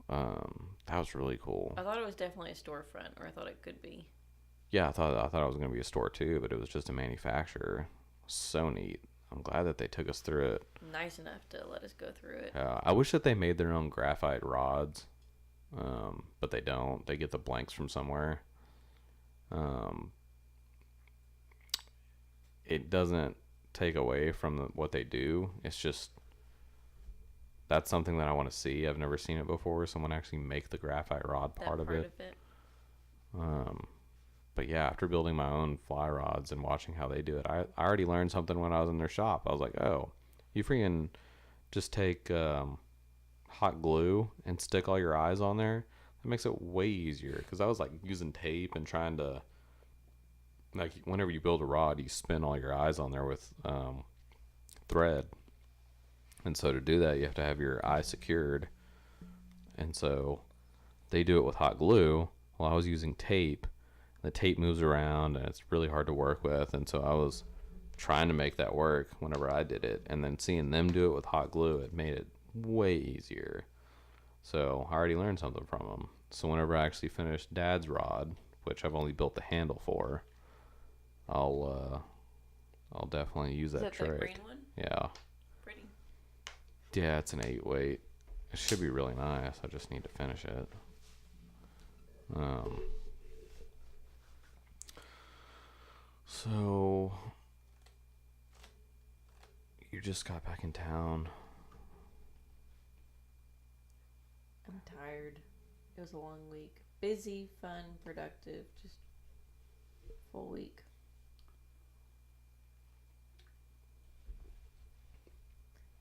That was really cool. I thought it was definitely a storefront, or I thought it could be. Yeah, I thought it was going to be a store too, but it was just a manufacturer. So neat. I'm glad that they took us through it. Nice enough to let us go through it. I wish that they made their own graphite rods, but they don't. They get the blanks from somewhere. It doesn't take away from what they do. It's just that's something that I want to see. I've never seen it before. Someone actually make the graphite rod part of it. But yeah, after building my own fly rods and watching how they do it, I already learned something when I was in their shop. I was like, oh, you freaking just take hot glue and stick all your eyes on there. That makes it way easier, because I was like using tape and trying to, like, whenever you build a rod, you spin all your eyes on there with thread. And so to do that, you have to have your eye secured. And so they do it with hot glue. Well, I was using tape. The tape moves around and it's really hard to work with. And so I was trying to make that work whenever I did it. And then seeing them do it with hot glue, it made it way easier. So I already learned something from them. So whenever I actually finish Dad's rod, which I've only built the handle for, I'll definitely use that trick. That green one? Yeah. Pretty. Yeah, it's an 8 weight. It should be really nice. I just need to finish it. So you just got back in town. I'm tired. It was a long week. Busy, fun, productive, just full week.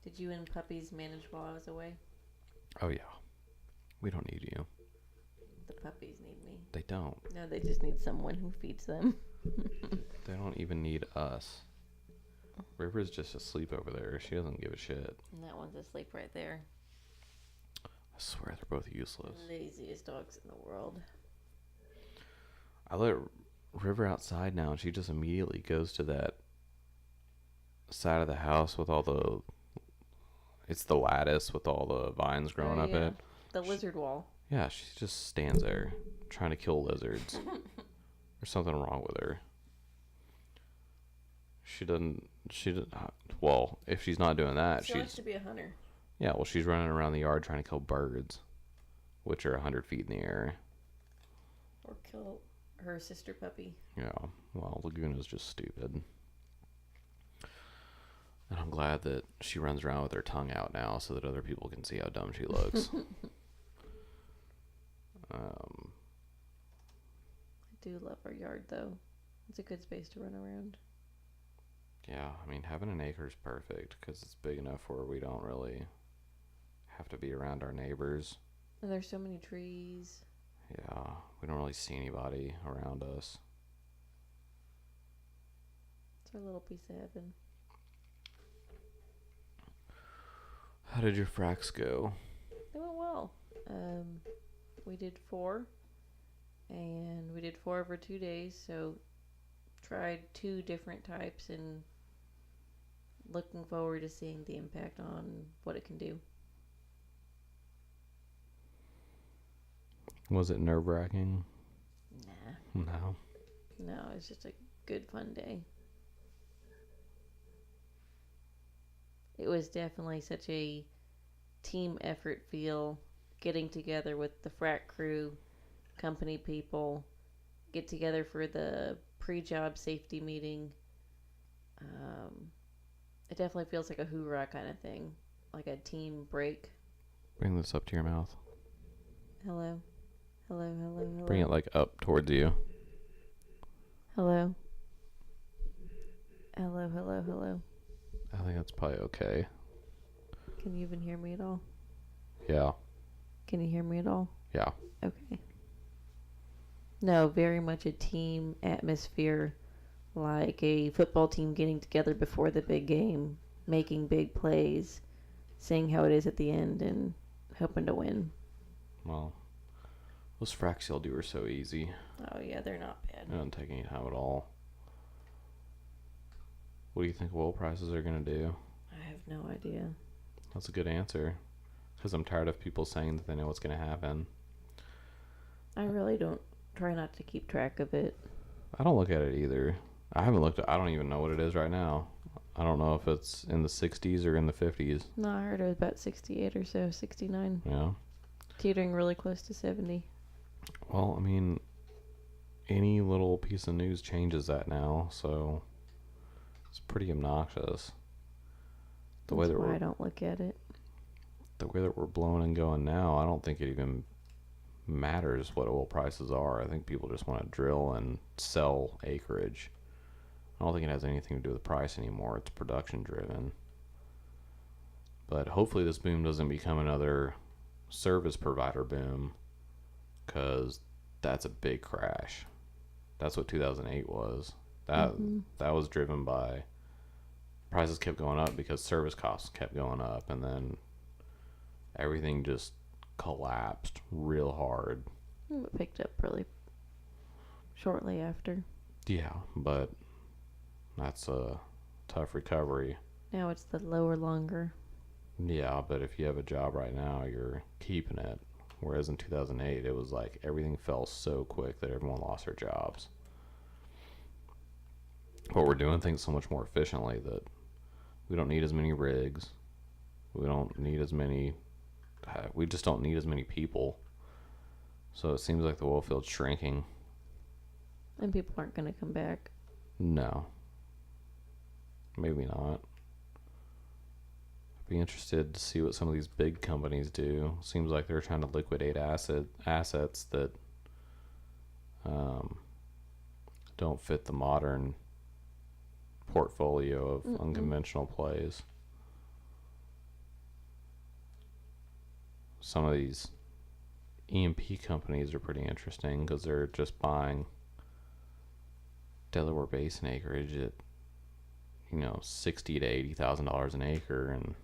Did you and puppies manage while I was away? Oh yeah. We don't need you. The puppies need me. They don't. No, they just need someone who feeds them. They don't even need us. River's just asleep over there. She doesn't give a shit. And that one's asleep right there. I swear they're both useless. Laziest dogs in the world. I let River outside now, and she just immediately goes to that side of the house with all the... It's the lattice with all the vines growing up in it. The lizard wall. Yeah, she just stands there trying to kill lizards. There's something wrong with her. She doesn't, well, if she's not doing that, She likes to be a hunter. Yeah, well, she's running around the yard trying to kill birds, which are 100 feet in the air. Or kill her sister puppy. Yeah, well, Laguna's just stupid. And I'm glad that she runs around with her tongue out now so that other people can see how dumb she looks. I do love our yard, though. It's a good space to run around. Yeah, I mean, having an acre is perfect because it's big enough where we don't really have to be around our neighbors. And there's so many trees. Yeah, we don't really see anybody around us. It's our little piece of heaven. How did your fracs go? They went well. We did 4, and we did 4 over 2 days, so tried 2 different types and looking forward to seeing the impact on what it can do. Was it nerve-wracking? Nah. No. No, it's just a good fun day. It was definitely such a team effort feel, getting together with the frac crew, company people, get together for the pre-job safety meeting. It definitely feels like a hoorah kind of thing, like a team break. Bring this up to your mouth. Hello, hello, hello, hello. Bring it like up towards you. Hello. Hello, hello, hello. I think that's probably okay. Can you even hear me at all? Yeah. Can you hear me at all? Yeah. Okay. No, very much a team atmosphere, like a football team getting together before the big game, making big plays, seeing how it is at the end, and hoping to win. Well, those fracs y'all do are so easy. Oh, yeah, they're not bad. It doesn't take any time at all. What do you think oil prices are going to do? I have no idea. That's a good answer. Because I'm tired of people saying that they know what's going to happen. I really don't try not to keep track of it. I don't look at it either. I don't even know what it is right now. I don't know if it's in the 60s or in the 50s. No, I heard it was about 68 or so, 69. Yeah. Teetering really close to 70. Well, I mean, any little piece of news changes that now, so it's pretty obnoxious. That's why I don't look at it. The way that we're blowing and going now, I don't think it even matters what oil prices are. I think people just want to drill and sell acreage. I don't think it has anything to do with the price anymore. It's production driven. But hopefully this boom doesn't become another service provider boom, because that's a big crash. That's what 2008 was. That was driven by prices kept going up because service costs kept going up, and then everything just collapsed real hard. It picked up really shortly after. Yeah, but that's a tough recovery. Now it's the lower longer. Yeah, but if you have a job right now, you're keeping it. Whereas in 2008, it was like everything fell so quick that everyone lost their jobs. But we're doing things so much more efficiently that we don't need as many rigs. We don't need as many. We just don't need as many people. So it seems like the oil field's shrinking. And people aren't going to come back. No. Maybe not. I'd be interested to see what some of these big companies do. Seems like they're trying to liquidate assets that don't fit the modern portfolio of unconventional plays. Some of these E&P companies are pretty interesting because they're just buying Delaware Basin acreage at $60,000 to $80,000 an acre, and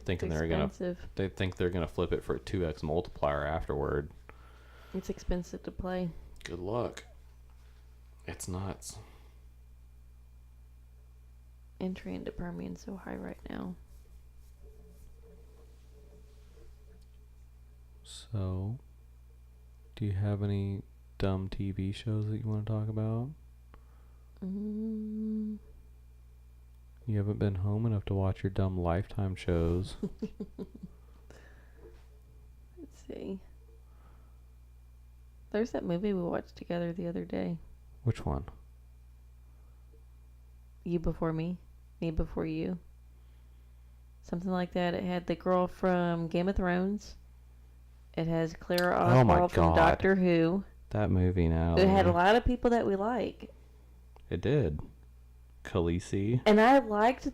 thinking they think they're gonna flip it for a 2x multiplier afterward. It's expensive to play. Good luck. It's nuts. Entry into Permian so high right now. So, do you have any dumb TV shows that you want to talk about? You haven't been home enough to watch your dumb Lifetime shows. Let's see. There's that movie we watched together the other day. Which one? You Before Me, Me Before You. Something like that. It had the girl from Game of Thrones. It has Clara Oswald from Doctor Who. That movie now. It had a lot of people that we like. It did. Khaleesi. And I liked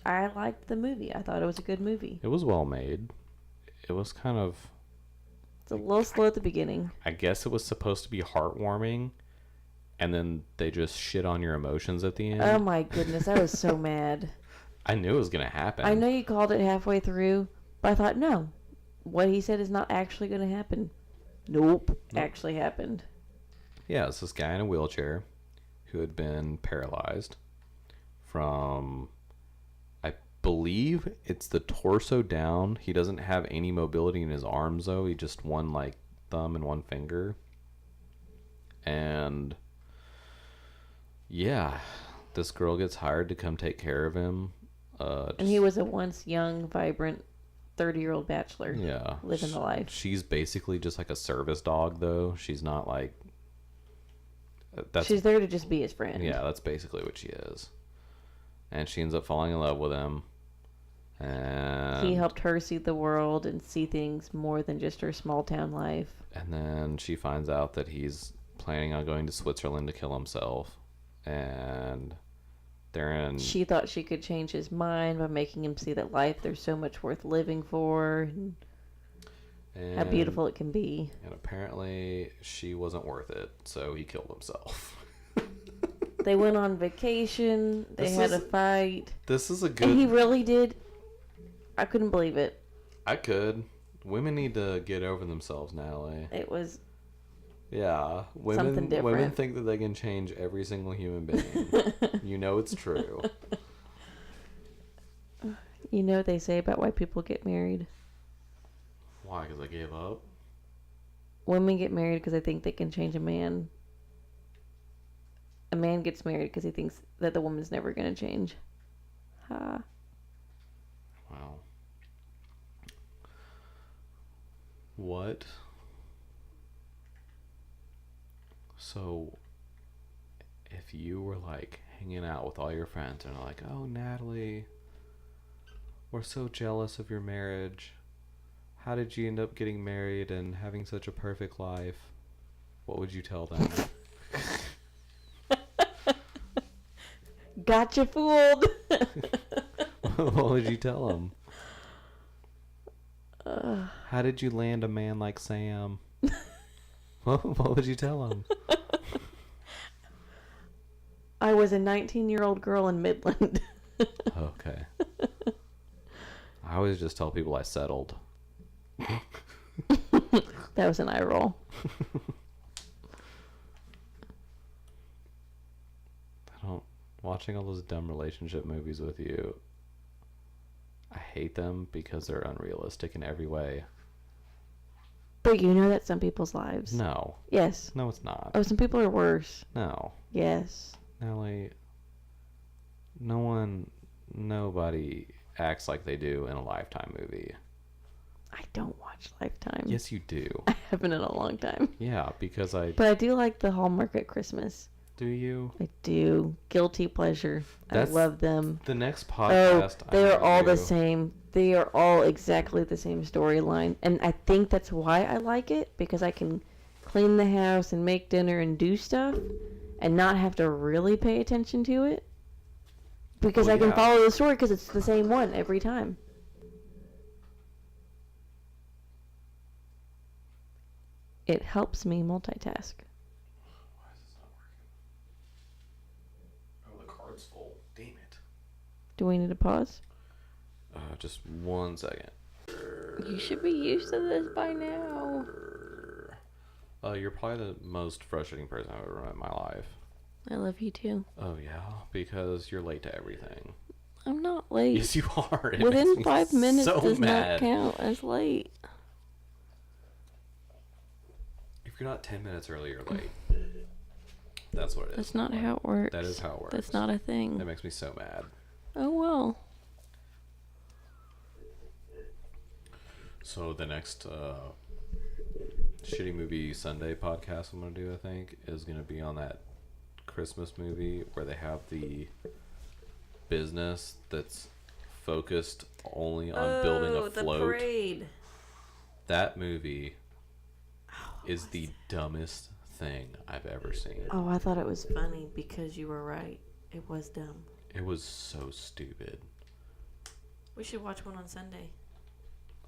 I liked the movie. I thought it was a good movie. It was well made. It was kind of... It's a little slow at the beginning. I guess it was supposed to be heartwarming, and then they just shit on your emotions at the end. Oh my goodness, I was so mad. I knew it was going to happen. I know you called it halfway through, but I thought, no, what he said is not actually going to happen. Nope. Actually happened. Yeah, it's this guy in a wheelchair who had been paralyzed from, I believe it's the torso down. He doesn't have any mobility in his arms, though. He just one, like, thumb and one finger. And, yeah, this girl gets hired to come take care of him. And he was a once young, vibrant 30-year-old bachelor. Yeah. Living the life. She's basically just like a service dog, though. She's not like... She's there to just be his friend. Yeah, that's basically what she is. And she ends up falling in love with him. And he helped her see the world and see things more than just her small town life. And then she finds out that he's planning on going to Switzerland to kill himself. And... She thought she could change his mind by making him see that life, there's so much worth living for, and how beautiful it can be. And apparently she wasn't worth it, so he killed himself. They went on vacation. They had a fight. This is a good... And he really did. I couldn't believe it. I could. Women need to get over themselves, Natalie. It was... Yeah, something different. Women think that they can change every single human being. You know it's true. You know what they say about why people get married? Why? Because I gave up? Women get married because they think they can change a man. A man gets married because he thinks that the woman's never going to change. Ha. Wow. What? So, if you were like hanging out with all your friends and are like, oh, Natalie, we're so jealous of your marriage. How did you end up getting married and having such a perfect life? What would you tell them? Gotcha, fooled. What would you tell them? How did you land a man like Sam? What would you tell him? I was a 19-year-old girl in Midland. Okay. I always just tell people I settled. That was an eye roll. Watching all those dumb relationship movies with you, I hate them because they're unrealistic in every way. But you know that's some people's lives. No. Yes. No, it's not. Oh, some people are worse. No. Yes. Nelly, nobody acts like they do in a Lifetime movie. I don't watch Lifetime. Yes, you do. I haven't in a long time. Yeah, because But I do like the Hallmark at Christmas. Do you? I do. Guilty pleasure. I love them. The next podcast. Oh, they are all the same. They are all exactly the same storyline. And I think that's why I like it, because I can clean the house and make dinner and do stuff and not have to really pay attention to it. Because I can follow the story because it's the same one every time. It helps me multitask. Full. Damn it. Do we need to pause? Just 1 second. You should be used to this by now. You're probably the most frustrating person I've ever met in my life. I love you too. Oh yeah, because you're late to everything. I'm not late. Yes, you are. Within 5 minutes so does mad. not count as late. If you're not 10 minutes early, you're late. That's what it is. That's not how it works. That is how it works. That's not a thing. That makes me so mad. Oh well. So the next Shitty Movie Sunday podcast I'm going to do, I think, is going to be on that Christmas movie where they have the business that's focused only on building a float. The parade. That movie is the dumbest thing I've ever seen. Oh, I thought it was funny because you were right. It was dumb. It was so stupid. We should watch one on Sunday.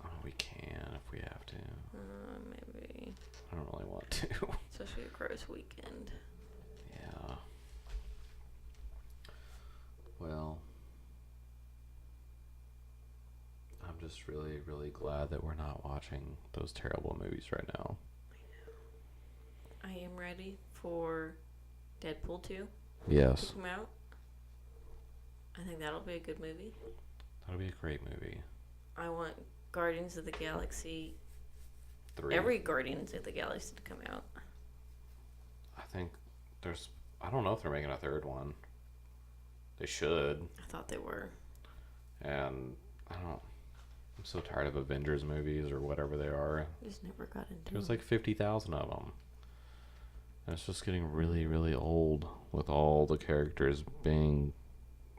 Oh, we can if we have to. Maybe. I don't really want to. Especially a gross weekend. Yeah. Well, I'm just really, really glad that we're not watching those terrible movies right now. I am ready for Deadpool 2 Yes. to come out. I think that'll be a good movie. That'll be a great movie. I want Guardians of the Galaxy 3. Every Guardians of the Galaxy to come out. I think there's... I don't know if they're making a third one. They should. I thought they were. And I don't... I'm so tired of Avengers movies or whatever they are. Just never got into There's them. like 50,000 of them. And it's just getting really, really old with all the characters being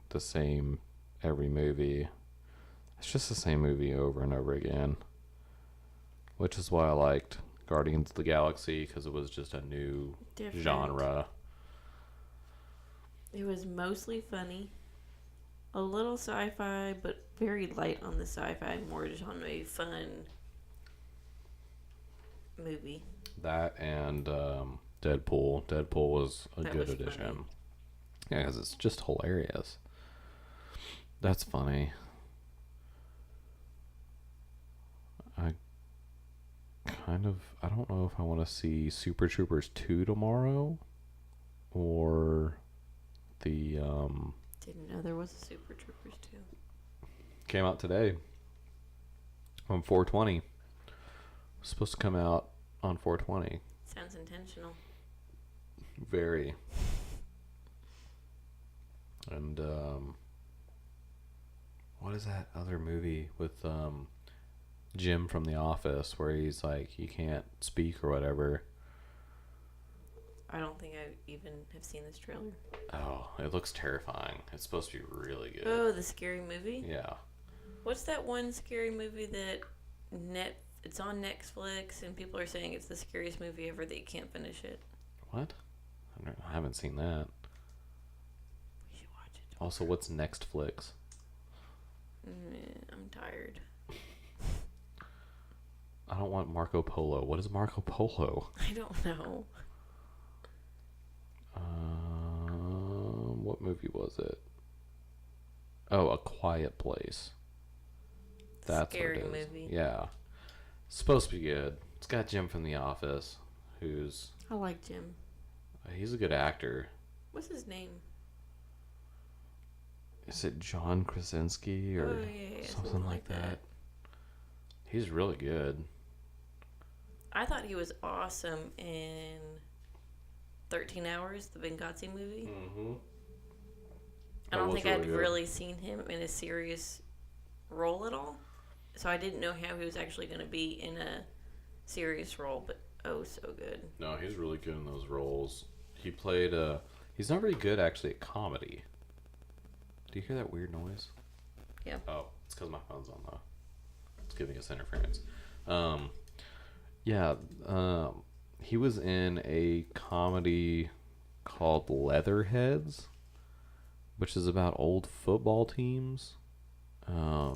the same every movie. It's just the same movie over and over again. Which is why I liked Guardians of the Galaxy, because it was just a new genre. It was mostly funny. A little sci-fi, but very light on the sci-fi. More just on a fun movie. That and Deadpool. Deadpool was a good addition. Funny. Yeah, because it's just hilarious. That's funny. I don't know if I want to see Super Troopers 2 tomorrow or the Didn't know there was a Super Troopers 2. came out today on 420. It was supposed to come out on 420. Sounds intentional. Very. And what is that other movie with Jim from The Office where he's like he can't speak or whatever? I don't think I even have seen this trailer. Oh, it looks terrifying. It's supposed to be really good. Oh, the scary movie? Yeah. What's that one scary movie that it's on Netflix and people are saying it's the scariest movie ever that you can't finish it? What? I haven't seen that. We should watch it. Also, what's Nextflix? I'm tired. I don't want Marco Polo. What is Marco Polo? I don't know. What movie was it? Oh, A Quiet Place. That's Scary what it is. movie. Yeah. It's supposed to be good. It's got Jim from The Office, who's... I like Jim. He's a good actor. What's his name? Is it John Krasinski or something like that? He's really good. I thought he was awesome in 13 Hours, the Benghazi movie. Mm-hmm. I don't think I'd really seen him in a serious role at all. So I didn't know how he was actually going to be in a serious role, but oh, so good. No, he's really good in those roles. He played he's not very good actually at comedy. Do you hear that weird noise? Yeah. Oh, it's because my phone's on the... It's giving us interference. Yeah, he was in a comedy called Leatherheads, which is about old football teams. That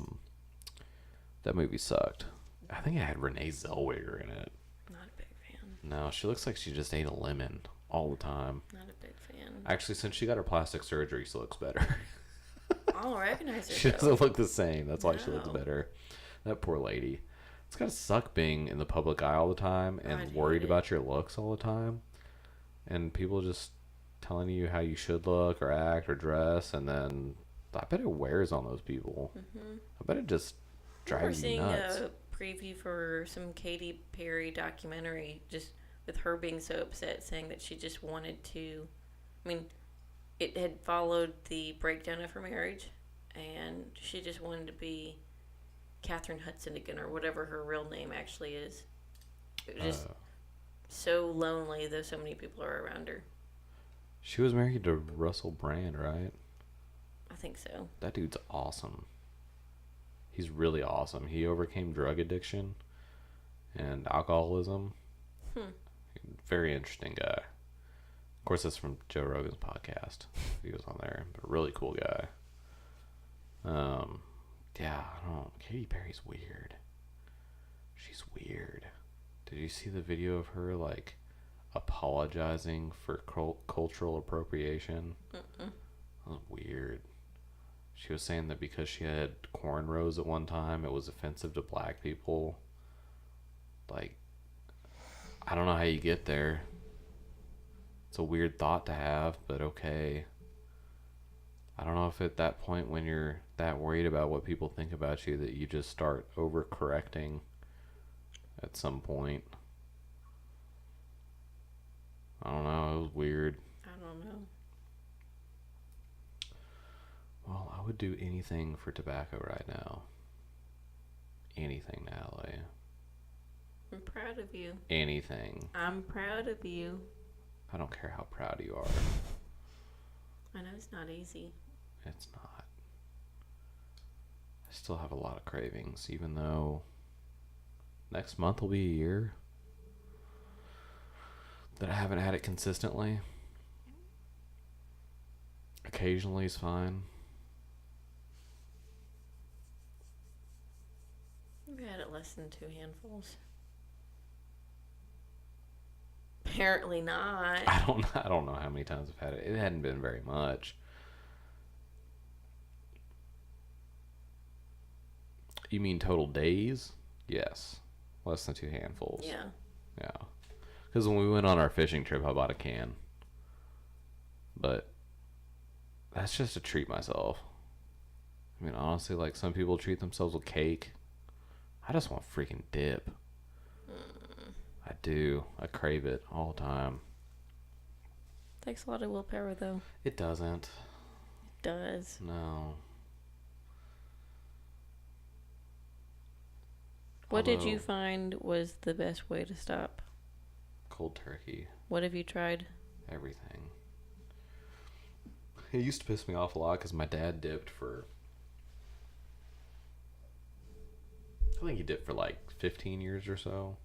movie sucked. I think it had Renee Zellweger in it. Not a big fan. No, she looks like she just ate a lemon all the time. Not a big fan. Actually, since she got her plastic surgery, she looks better. I don't recognize her. She though. doesn't look the same. That's why she looks No. better. That poor lady. It's gotta suck being in the public eye all the time and I'd worried hate it. about your looks all the time. And people just telling you how you should look or act or dress. And then I bet it wears on those people. Mm-hmm. I bet it just We're drives you seeing nuts. a preview for some Katy Perry documentary, just with her being so upset, saying that she just wanted to. I mean, it had followed the breakdown of her marriage, and she just wanted to be Catherine Hudson again, or whatever her real name actually is. It was just so lonely, though so many people are around her. She was married to Russell Brand, right? I think so. That dude's awesome. He's really awesome. He overcame drug addiction and alcoholism. Very interesting guy. course, that's from Joe Rogan's podcast. He was on there, but a really cool guy. Yeah, I don't know. Katy Perry's weird. She's weird. Did you see the video of her, like, apologizing for cultural appropriation? That was weird. She was saying that because she had cornrows at one time, it was offensive to black people. Like, I don't know how you get there. It's a weird thought to have, but okay. I don't know if at that point when you're that worried about what people think about you that you just start overcorrecting at some point. I don't know. It was weird. I don't know. Well, I would do anything for tobacco right now. Anything, Natalie. I'm proud of you. Anything. I'm proud of you. I don't care how proud you are. I know it's not easy. It's not. I still have a lot of cravings, even though next month will be a year that I haven't had it consistently. Occasionally is fine. You've had it less than 2 handfuls. Apparently not. I don't know how many times I've had it. It hadn't been very much. You mean total days? Yes. Less than 2 handfuls. Yeah. Yeah. Because when we went on our fishing trip, I bought a can. But that's just to treat myself. I mean, honestly, like some people treat themselves with cake. I just want freaking dip. I do. I crave it all the time. Takes a lot of willpower, though. It doesn't. It does. No. What did you find was the best way to stop? Cold turkey. What have you tried? Everything. It used to piss me off a lot because my dad dipped for... I think he dipped for like 15 years or so.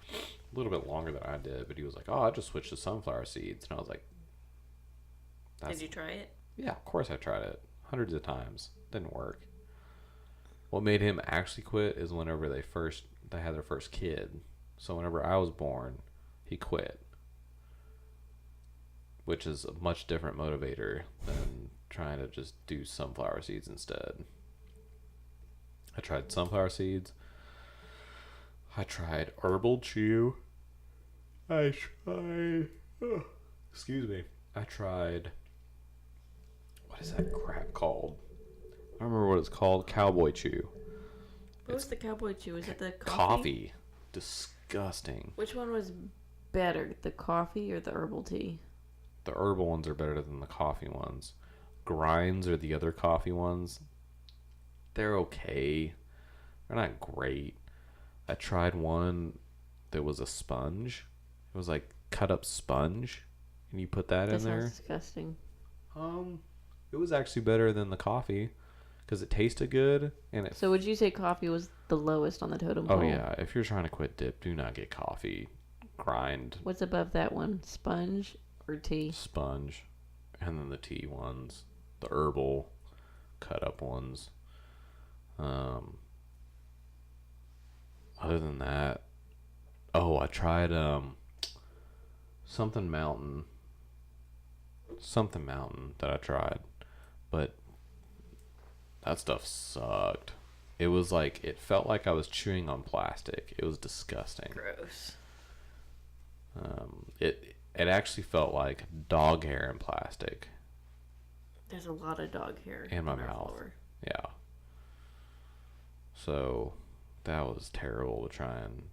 A little bit longer than I did, but he was like, oh, I just switched to sunflower seeds. And I was like... Did you try it? Yeah, of course I tried it. Hundreds of times. Didn't work. What made him actually quit is whenever they had their first kid. So whenever I was born, he quit. Which is a much different motivator than trying to just do sunflower seeds instead. I tried sunflower seeds. I tried herbal chew. I tried... I tried... What is that crap called? I don't remember what it's called. Cowboy chew. What was the cowboy chew? Was it the coffee? Coffee. Disgusting. Which one was better, the coffee or the herbal tea? The herbal ones are better than the coffee ones. Grinds or the other coffee ones, they're okay. They're not great. I tried one that was a sponge. It was like cut up sponge, and you put that in there. That sounds disgusting. It was actually better than the coffee because it tasted good. And So would you say coffee was the lowest on the totem pole? Oh yeah, if you're trying to quit dip, do not get coffee. Grind. What's above that one? Sponge or tea? Sponge, and then the tea ones, the herbal, cut up ones. Other than that, I tried something mountain that I tried, but that stuff sucked. It was like, it felt like I was chewing on plastic. It was disgusting. Gross. It actually felt like dog hair and plastic. There's a lot of dog hair in my mouth. Floor. Yeah. So that was terrible to try and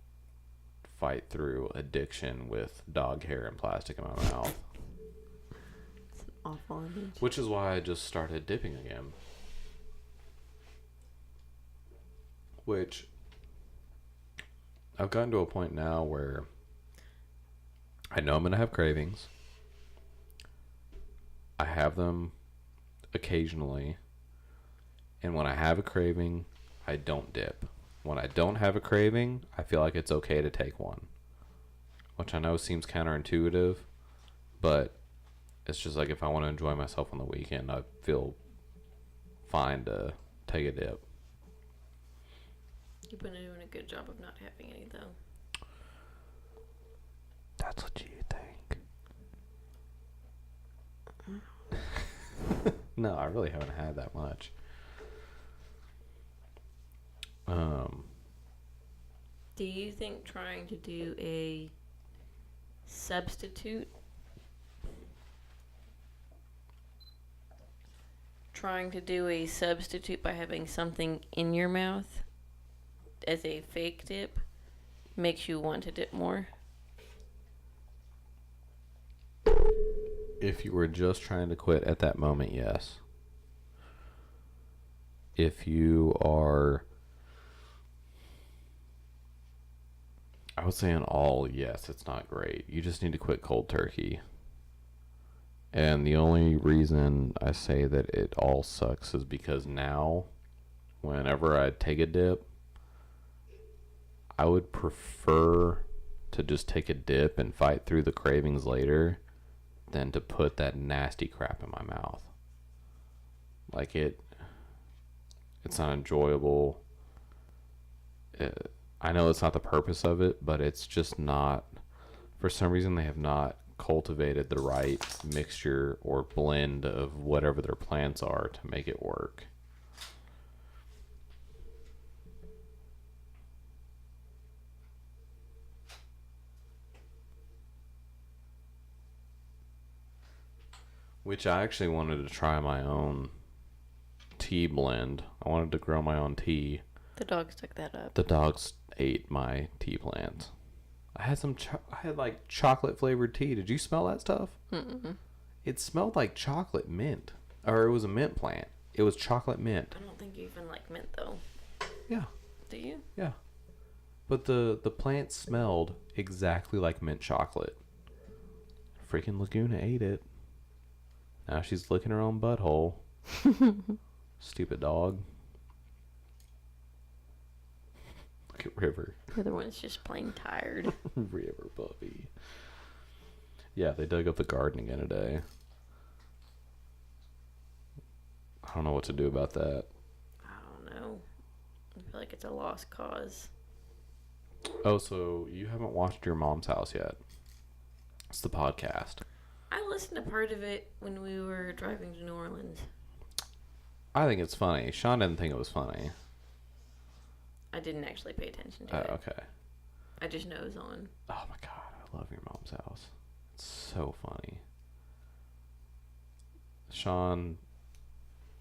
fight through addiction with dog hair and plastic in my mouth. It's an awful image. Which is why I just started dipping again. Which I've gotten to a point now where I know I'm going to have cravings. I have them occasionally. And when I have a craving, I don't dip. When I don't have a craving, I feel like it's okay to take one. Which I know seems counterintuitive, but It's just like if I want to enjoy myself on the weekend, I feel fine to take a dip. You've been doing a good job of not having any, though. That's what you think. No, I really haven't had that much. Do you think trying to do a substitute by having something in your mouth as a fake dip makes you want to dip more? If you were just trying to quit at that moment, yes. If you are, I would say in all, yes, it's not great. You just need to quit cold turkey. And the only reason I say that it all sucks is because now, whenever I take a dip, I would prefer to just take a dip and fight through the cravings later than to put that nasty crap in my mouth. Like it's not enjoyable. I know it's not the purpose of it, but it's just not, for some reason they have not cultivated the right mixture or blend of whatever their plants are to make it work. Which I actually wanted to try my own tea blend. I wanted to grow my own tea. The dogs took that up. The dogs ate my tea plant. I had I had like chocolate flavored tea. Did you smell that stuff? Mm-mm. It smelled like chocolate mint. Or it was a mint plant. It was chocolate mint. I don't think you even like mint, though. Yeah. Do you? Yeah. But the plant smelled exactly like mint chocolate. Freaking Laguna ate it. Now she's licking her own butthole. Stupid dog. Look at River. The other one's just plain tired. River puppy. Yeah, they dug up the garden again today. I don't know what to do about that. I don't know. I feel like it's a lost cause. Oh, so you haven't watched Your Mom's House yet? It's the podcast. I listened to part of it when we were driving to New Orleans. I think it's funny. Sean didn't think it was funny. I didn't actually pay attention to it. Oh, okay. I just know it was on. Oh my god, I love Your Mom's House. It's so funny. Sean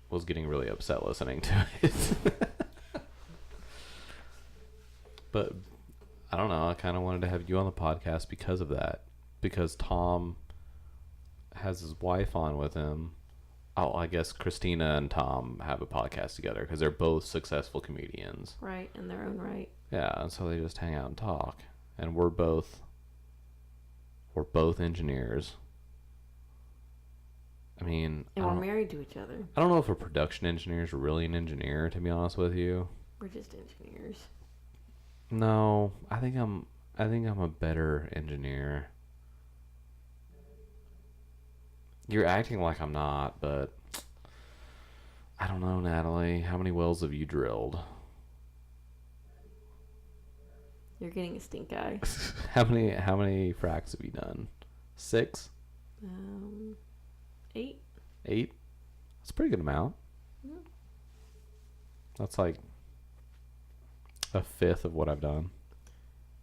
was getting really upset listening to it. But I don't know, I kind of wanted to have you on the podcast because of that. Because Tom has his wife on with him. Oh, I guess Christina and Tom have a podcast together because they're both successful comedians. Right, in their own right. Yeah, and so they just hang out and talk. And we're both engineers. I mean, And we're married to each other. I don't know if a production engineer is really an engineer, to be honest with you. We're just engineers. No, I think I'm a better engineer. You're acting like I'm not, but I don't know, Natalie. How many wells have you drilled? You're getting a stink eye. How many fracks have you done? 6? 8. 8? That's a pretty good amount. Mm. That's like a fifth of what I've done.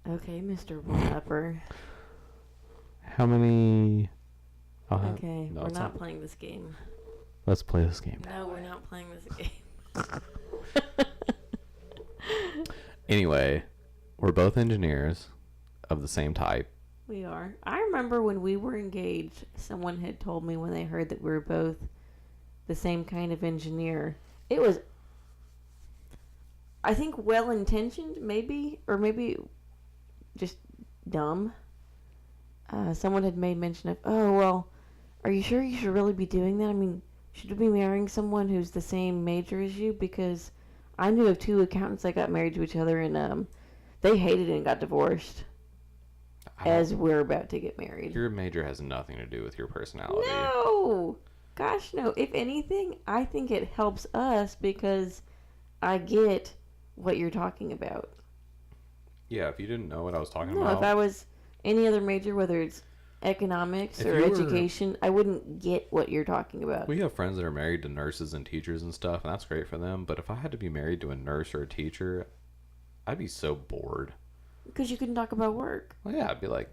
Okay, Mr. One-Upper. How many... Okay, no, we're it's not playing this game. Let's play this game. No, we're not playing this game. Anyway, we're both engineers of the same type. We are. I remember when we were engaged, someone had told me when they heard that we were both the same kind of engineer. It was, I think, well-intentioned, maybe, or maybe just dumb. Someone had made mention of, oh, well, are you sure you should really be doing that? I mean, should you be marrying someone who's the same major as you? Because I knew of 2 accountants that got married to each other, and they hated it and got divorced. as we're about to get married. Your major has nothing to do with your personality. No! Gosh, no. If anything, I think it helps us because I get what you're talking about. Yeah, if you didn't know what I was talking No, about. if I was any other major, whether it's economics or education, I wouldn't get what you're talking about. We have friends that are married to nurses and teachers and stuff, and that's great for them. But if I had to be married to a nurse or a teacher, I'd be so bored. Because you couldn't talk about work. Well, yeah, I'd be like...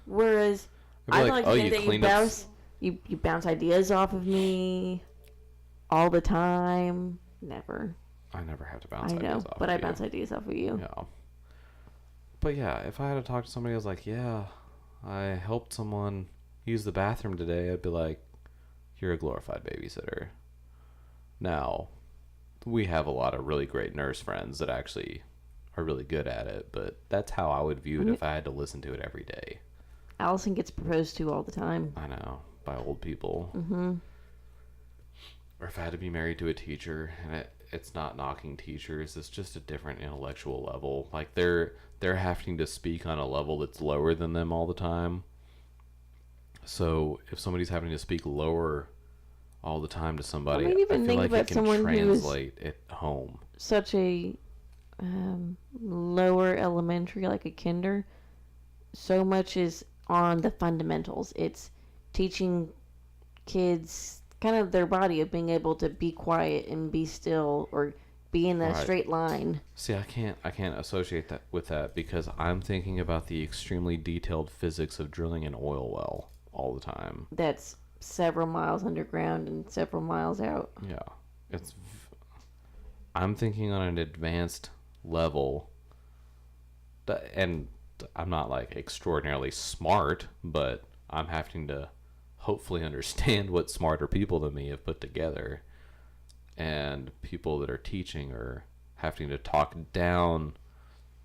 Whereas, I'd be like to think that you you bounce ideas off of me all the time. Never. I never have to bounce ideas ideas off of you. I know, but I bounce ideas off of you. Yeah. But yeah, if I had to talk to somebody, I was like, yeah, I helped someone use the bathroom today, I'd be like, you're a glorified babysitter. Now, we have a lot of really great nurse friends that actually are really good at it, but that's how I would view it if I had to listen to it every day. Allison gets proposed to all the time. I know, by old people. Mm-hmm. Or if I had to be married to a teacher, and it's not knocking teachers, it's just a different intellectual level. Like they're having to speak on a level that's lower than them all the time. So if somebody's having to speak lower all the time to somebody, I feel like it can translate at home. Such a lower elementary, like a kinder, so much is on the fundamentals. It's teaching kids kind of their body of being able to be quiet and be still or be in a straight line. See, I can't associate that with that because I'm thinking about the extremely detailed physics of drilling an oil well all the time. That's several miles underground and several miles out. Yeah. I'm thinking on an advanced level, and I'm not like extraordinarily smart, but I'm having to hopefully understand what smarter people than me have put together. And people that are teaching are having to talk down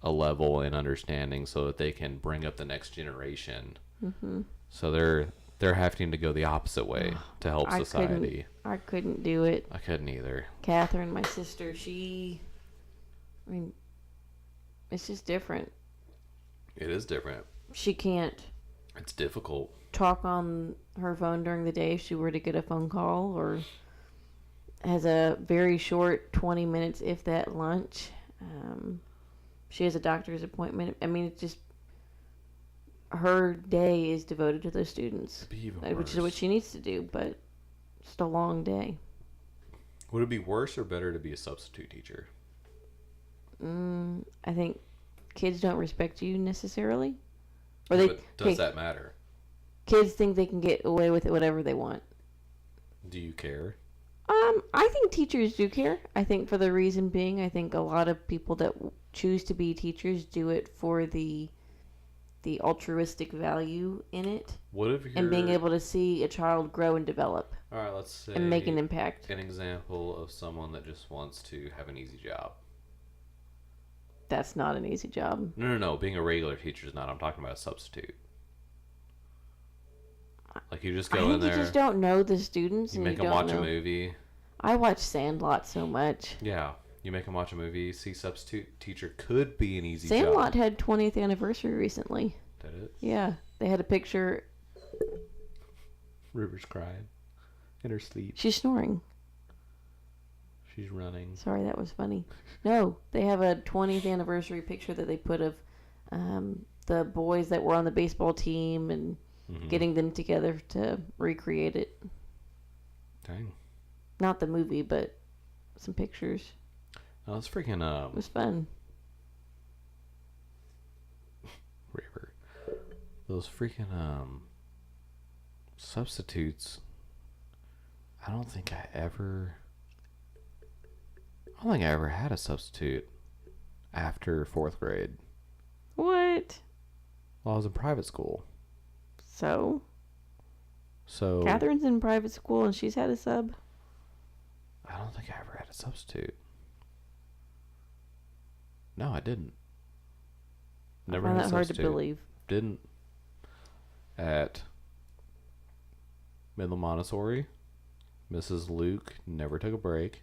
a level in understanding so that they can bring up the next generation. Mm-hmm. So they're having to go the opposite way to help society. I couldn't do it. I couldn't either. Catherine, my sister, it's just different. It is different. She can't. It's difficult. Talk on her phone during the day if she were to get a phone call, or has a very short 20 minutes, if that, lunch. She has a doctor's appointment. I mean, it's just her day is devoted to those students, which is what she needs to do, but it's a long day. Would it be worse or better to be a substitute teacher? I think kids don't respect you necessarily. Or but does that matter? Kids think they can get away with it whatever they want. Do you care? I think teachers do care. I think for the reason being, I think a lot of people that choose to be teachers do it for the altruistic value in it. What if you're... And being able to see a child grow and develop. All right, let's say... And make an impact. An example of someone that just wants to have an easy job. That's not an easy job. No. Being a regular teacher is not. I'm talking about a substitute. Like you just go in there. You just don't know the students. You make them watch a movie. I watch Sandlot so much. Yeah. You make them watch a movie. See, substitute teacher could be an easy Sandlot job. had 20th anniversary recently. Did it? Yeah. They had a picture. River's crying in her sleep. She's snoring. She's running. Sorry, that was funny. No, they have a 20th anniversary picture that they put of the boys that were on the baseball team and getting them together to recreate it. Dang. Not the movie, but some pictures. Oh, it's freaking it was fun. River. Those freaking substitutes. I don't think I ever had a substitute after 4th grade. What? Well, I was in private school. So So Catherine's in private school and she's had a sub? I don't think I ever had a substitute. No, I didn't. Never had a substitute. I find that hard to believe. Didn't. At Middle Montessori, Mrs. Luke never took a break.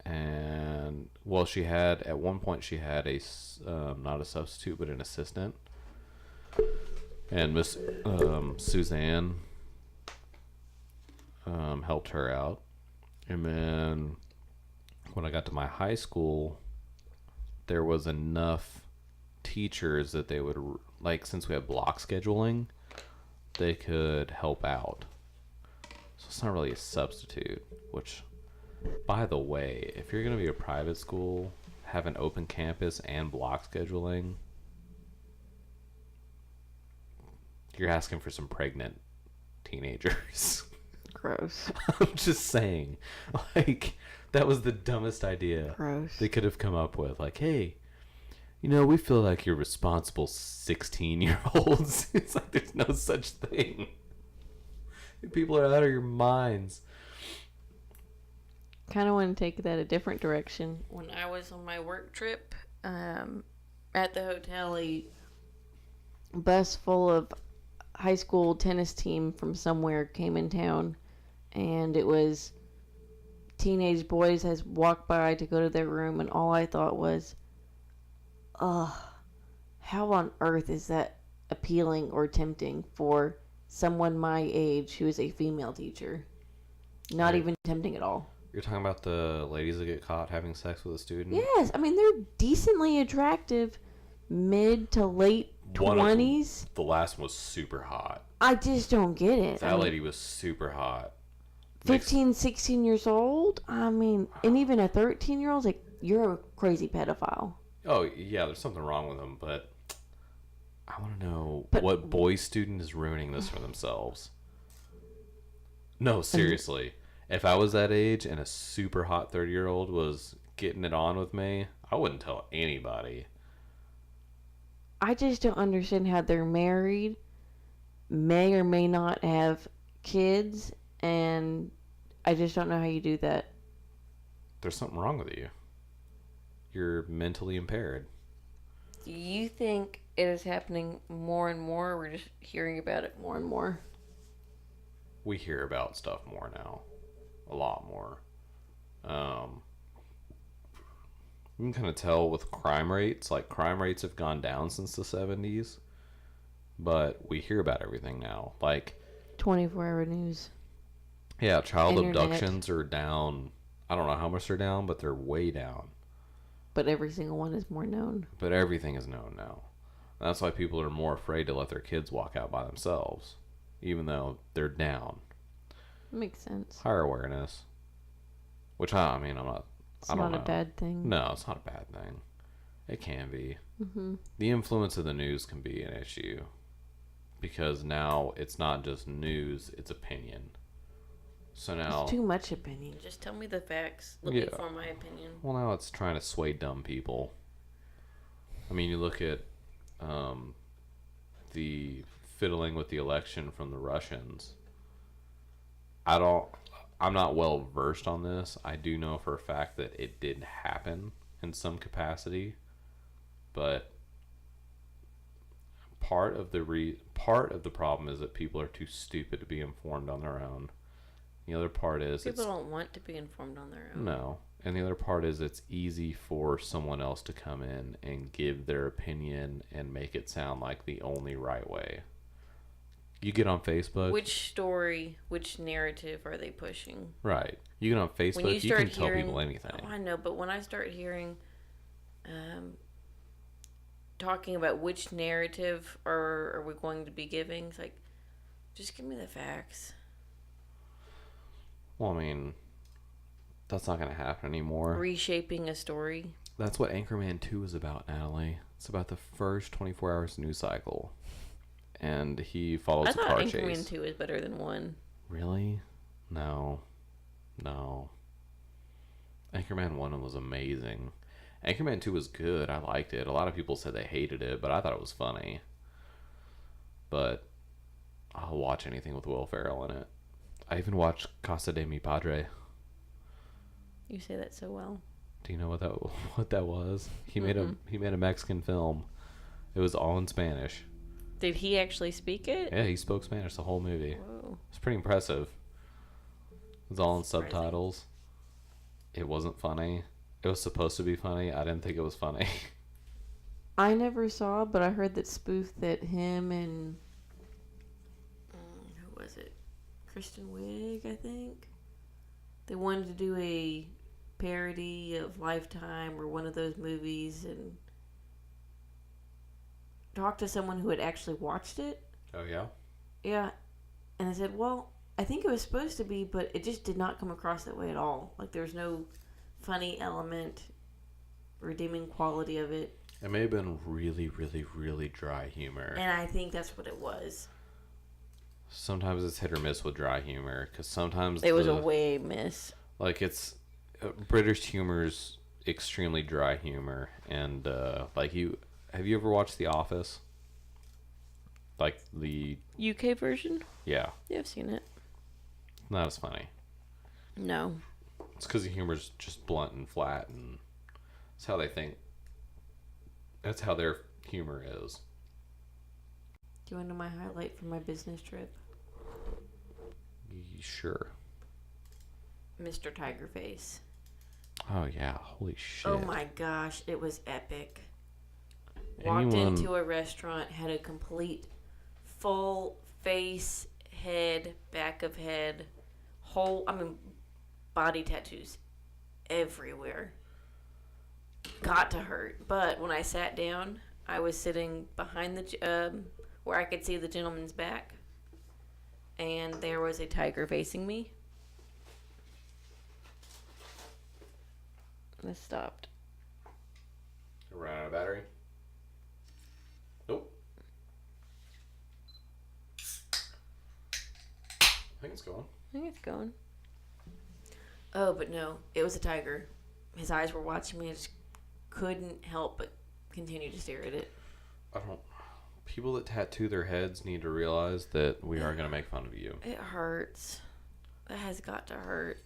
And Well, she had at one point she had not a substitute but an assistant, and Miss Suzanne helped her out. And then when I got to my high school, there was enough teachers that they would, like, since we had block scheduling, they could help out. So it's not really a substitute, which, by the way, if you're going to be a private school, have an open campus and block scheduling, you're asking for some pregnant teenagers. Gross. I'm just saying, like, that was the dumbest idea Gross. they could have come up with. Like, hey, we feel like you're responsible 16-year-olds. It's like there's no such thing. People are out of your minds. Kind of want to take that a different direction. When I was on my work trip, at the hotel, A bus full of high school tennis team from somewhere came in town, and it was teenage boys has walked by to go to their room, and all I thought was, ugh, how on earth is that appealing or tempting for someone my age who is a female teacher? Not Right. even tempting at all. You're talking about the ladies that get caught having sex with a student? Yes, I mean, they're decently attractive, mid to late One of them- 20s. The last one was super hot. I just don't get it. That lady was super hot. 15, 16 years old? I mean, and even a 13-year-old's like, you're a crazy pedophile. Oh, yeah, there's something wrong with them, but I want to know But- what boy student is ruining this for themselves. No, seriously. If I was that age and a super hot 30-year-old was getting it on with me, I wouldn't tell anybody. I just don't understand how they're married, may or may not have kids, and I just don't know how you do that. There's something wrong with you. You're mentally impaired. Do you think it is happening more and more, or we're just hearing about it more and more? We hear about stuff more now. A lot more. You can kind of tell with crime rates. Like, crime rates have gone down since the 70s. But we hear about everything now. Like, 24-hour news. yeah, child Internet. abductions are down. I don't know how much they're down, but they're way down. But every single one is more known. But everything is known now. That's why people are more afraid to let their kids walk out by themselves, even though they're down. Makes sense. Higher awareness. Which, I mean, It's I don't not know. a bad thing. No, it's not a bad thing. It can be. Mm-hmm. The influence of the news can be an issue. Because now it's not just news, it's opinion. So now... It's too much opinion. just tell me the facts. Let me Yeah. form my opinion. Well, now it's trying to sway dumb people. I mean, you look at the fiddling with the election from the Russians. I'm not well versed on this. I do know for a fact that it did happen in some capacity, but part of the problem is that people are too stupid to be informed on their own. The other part is People don't want to be informed on their own. no. And the other part is it's easy for someone else to come in and give their opinion and make it sound like the only right way. You get on Facebook. Which story, which narrative are they pushing? Right. You get on Facebook, you can tell people anything. Oh, I know, but when I start hearing talking about which narrative are we going to be giving, it's like, just give me the facts. Well, I mean, that's not going to happen anymore. Reshaping a story. That's what Anchorman 2 is about, Natalie. It's about the first 24 hours news cycle. And he follows I a thought car Anchorman chase. 2 is better than 1. Really? No. Anchorman 1 was amazing. Anchorman 2 was good. I liked it. A lot of people said they hated it, but I thought it was funny. But I'll watch anything with Will Ferrell in it. I even watched Casa de Mi Padre. You say that so well. Do you know what that was? He made a Mexican film. It was all in Spanish. Did he actually speak it? Yeah, he spoke Spanish the whole movie. Whoa. It's pretty impressive. It was all in Surprising. subtitles. It wasn't funny. It was supposed to be funny. I didn't think it was funny. I never saw, but I heard that spoof that him and who was it? Kristen Wiig, I think. They wanted to do a parody of Lifetime or one of those movies and talk to someone who had actually watched it. Oh, yeah? Yeah. And I said, well, I think it was supposed to be, but it just did not come across that way at all. Like, there was no funny element, redeeming quality of it. It may have been really, really, really dry humor. And I think that's what it was. Sometimes it's hit or miss with dry humor, because sometimes it was a way miss. Like, it's British humor's extremely dry humor, and have you ever watched The Office? Like the UK version? Yeah. Yeah, I've seen it. Not as funny. No. It's because the humor's just blunt and flat, and that's how they think. That's how their humor is. Do you want to know my highlight from my business trip? Sure. Mr. Tigerface. Oh, yeah. Holy shit. Oh, my gosh. It was epic. Walked into a restaurant, had a complete full face, head, back of head, body tattoos everywhere. Got to hurt. But when I sat down, I was sitting behind where I could see the gentleman's back. And there was a tiger facing me. I stopped. You ran out of battery? Nope. I think it's going. I think it's going. Oh, but no. It was a tiger. His eyes were watching me. I just couldn't help but continue to stare at it. People that tattoo their heads need to realize that we are going to make fun of you. It hurts. That has got to hurt.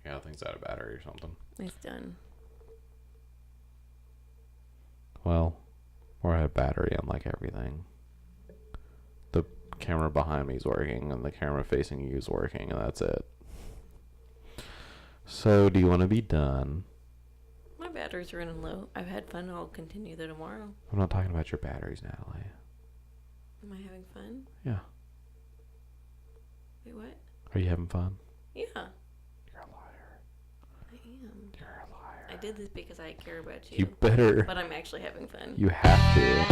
Yeah, I think it's out of battery or something. It's done. Well, we're out of battery on like everything. The camera behind me is working and the camera facing you is working, and that's it. So, do you want to be done? My batteries are running low. I've had fun. I'll continue though tomorrow. I'm not talking about your batteries, Natalie. Am I having fun? Yeah. Wait, what? Are you having fun? Yeah. You're a liar. I am. You're a liar. I did this because I care about you. You better. But I'm actually having fun. You have to.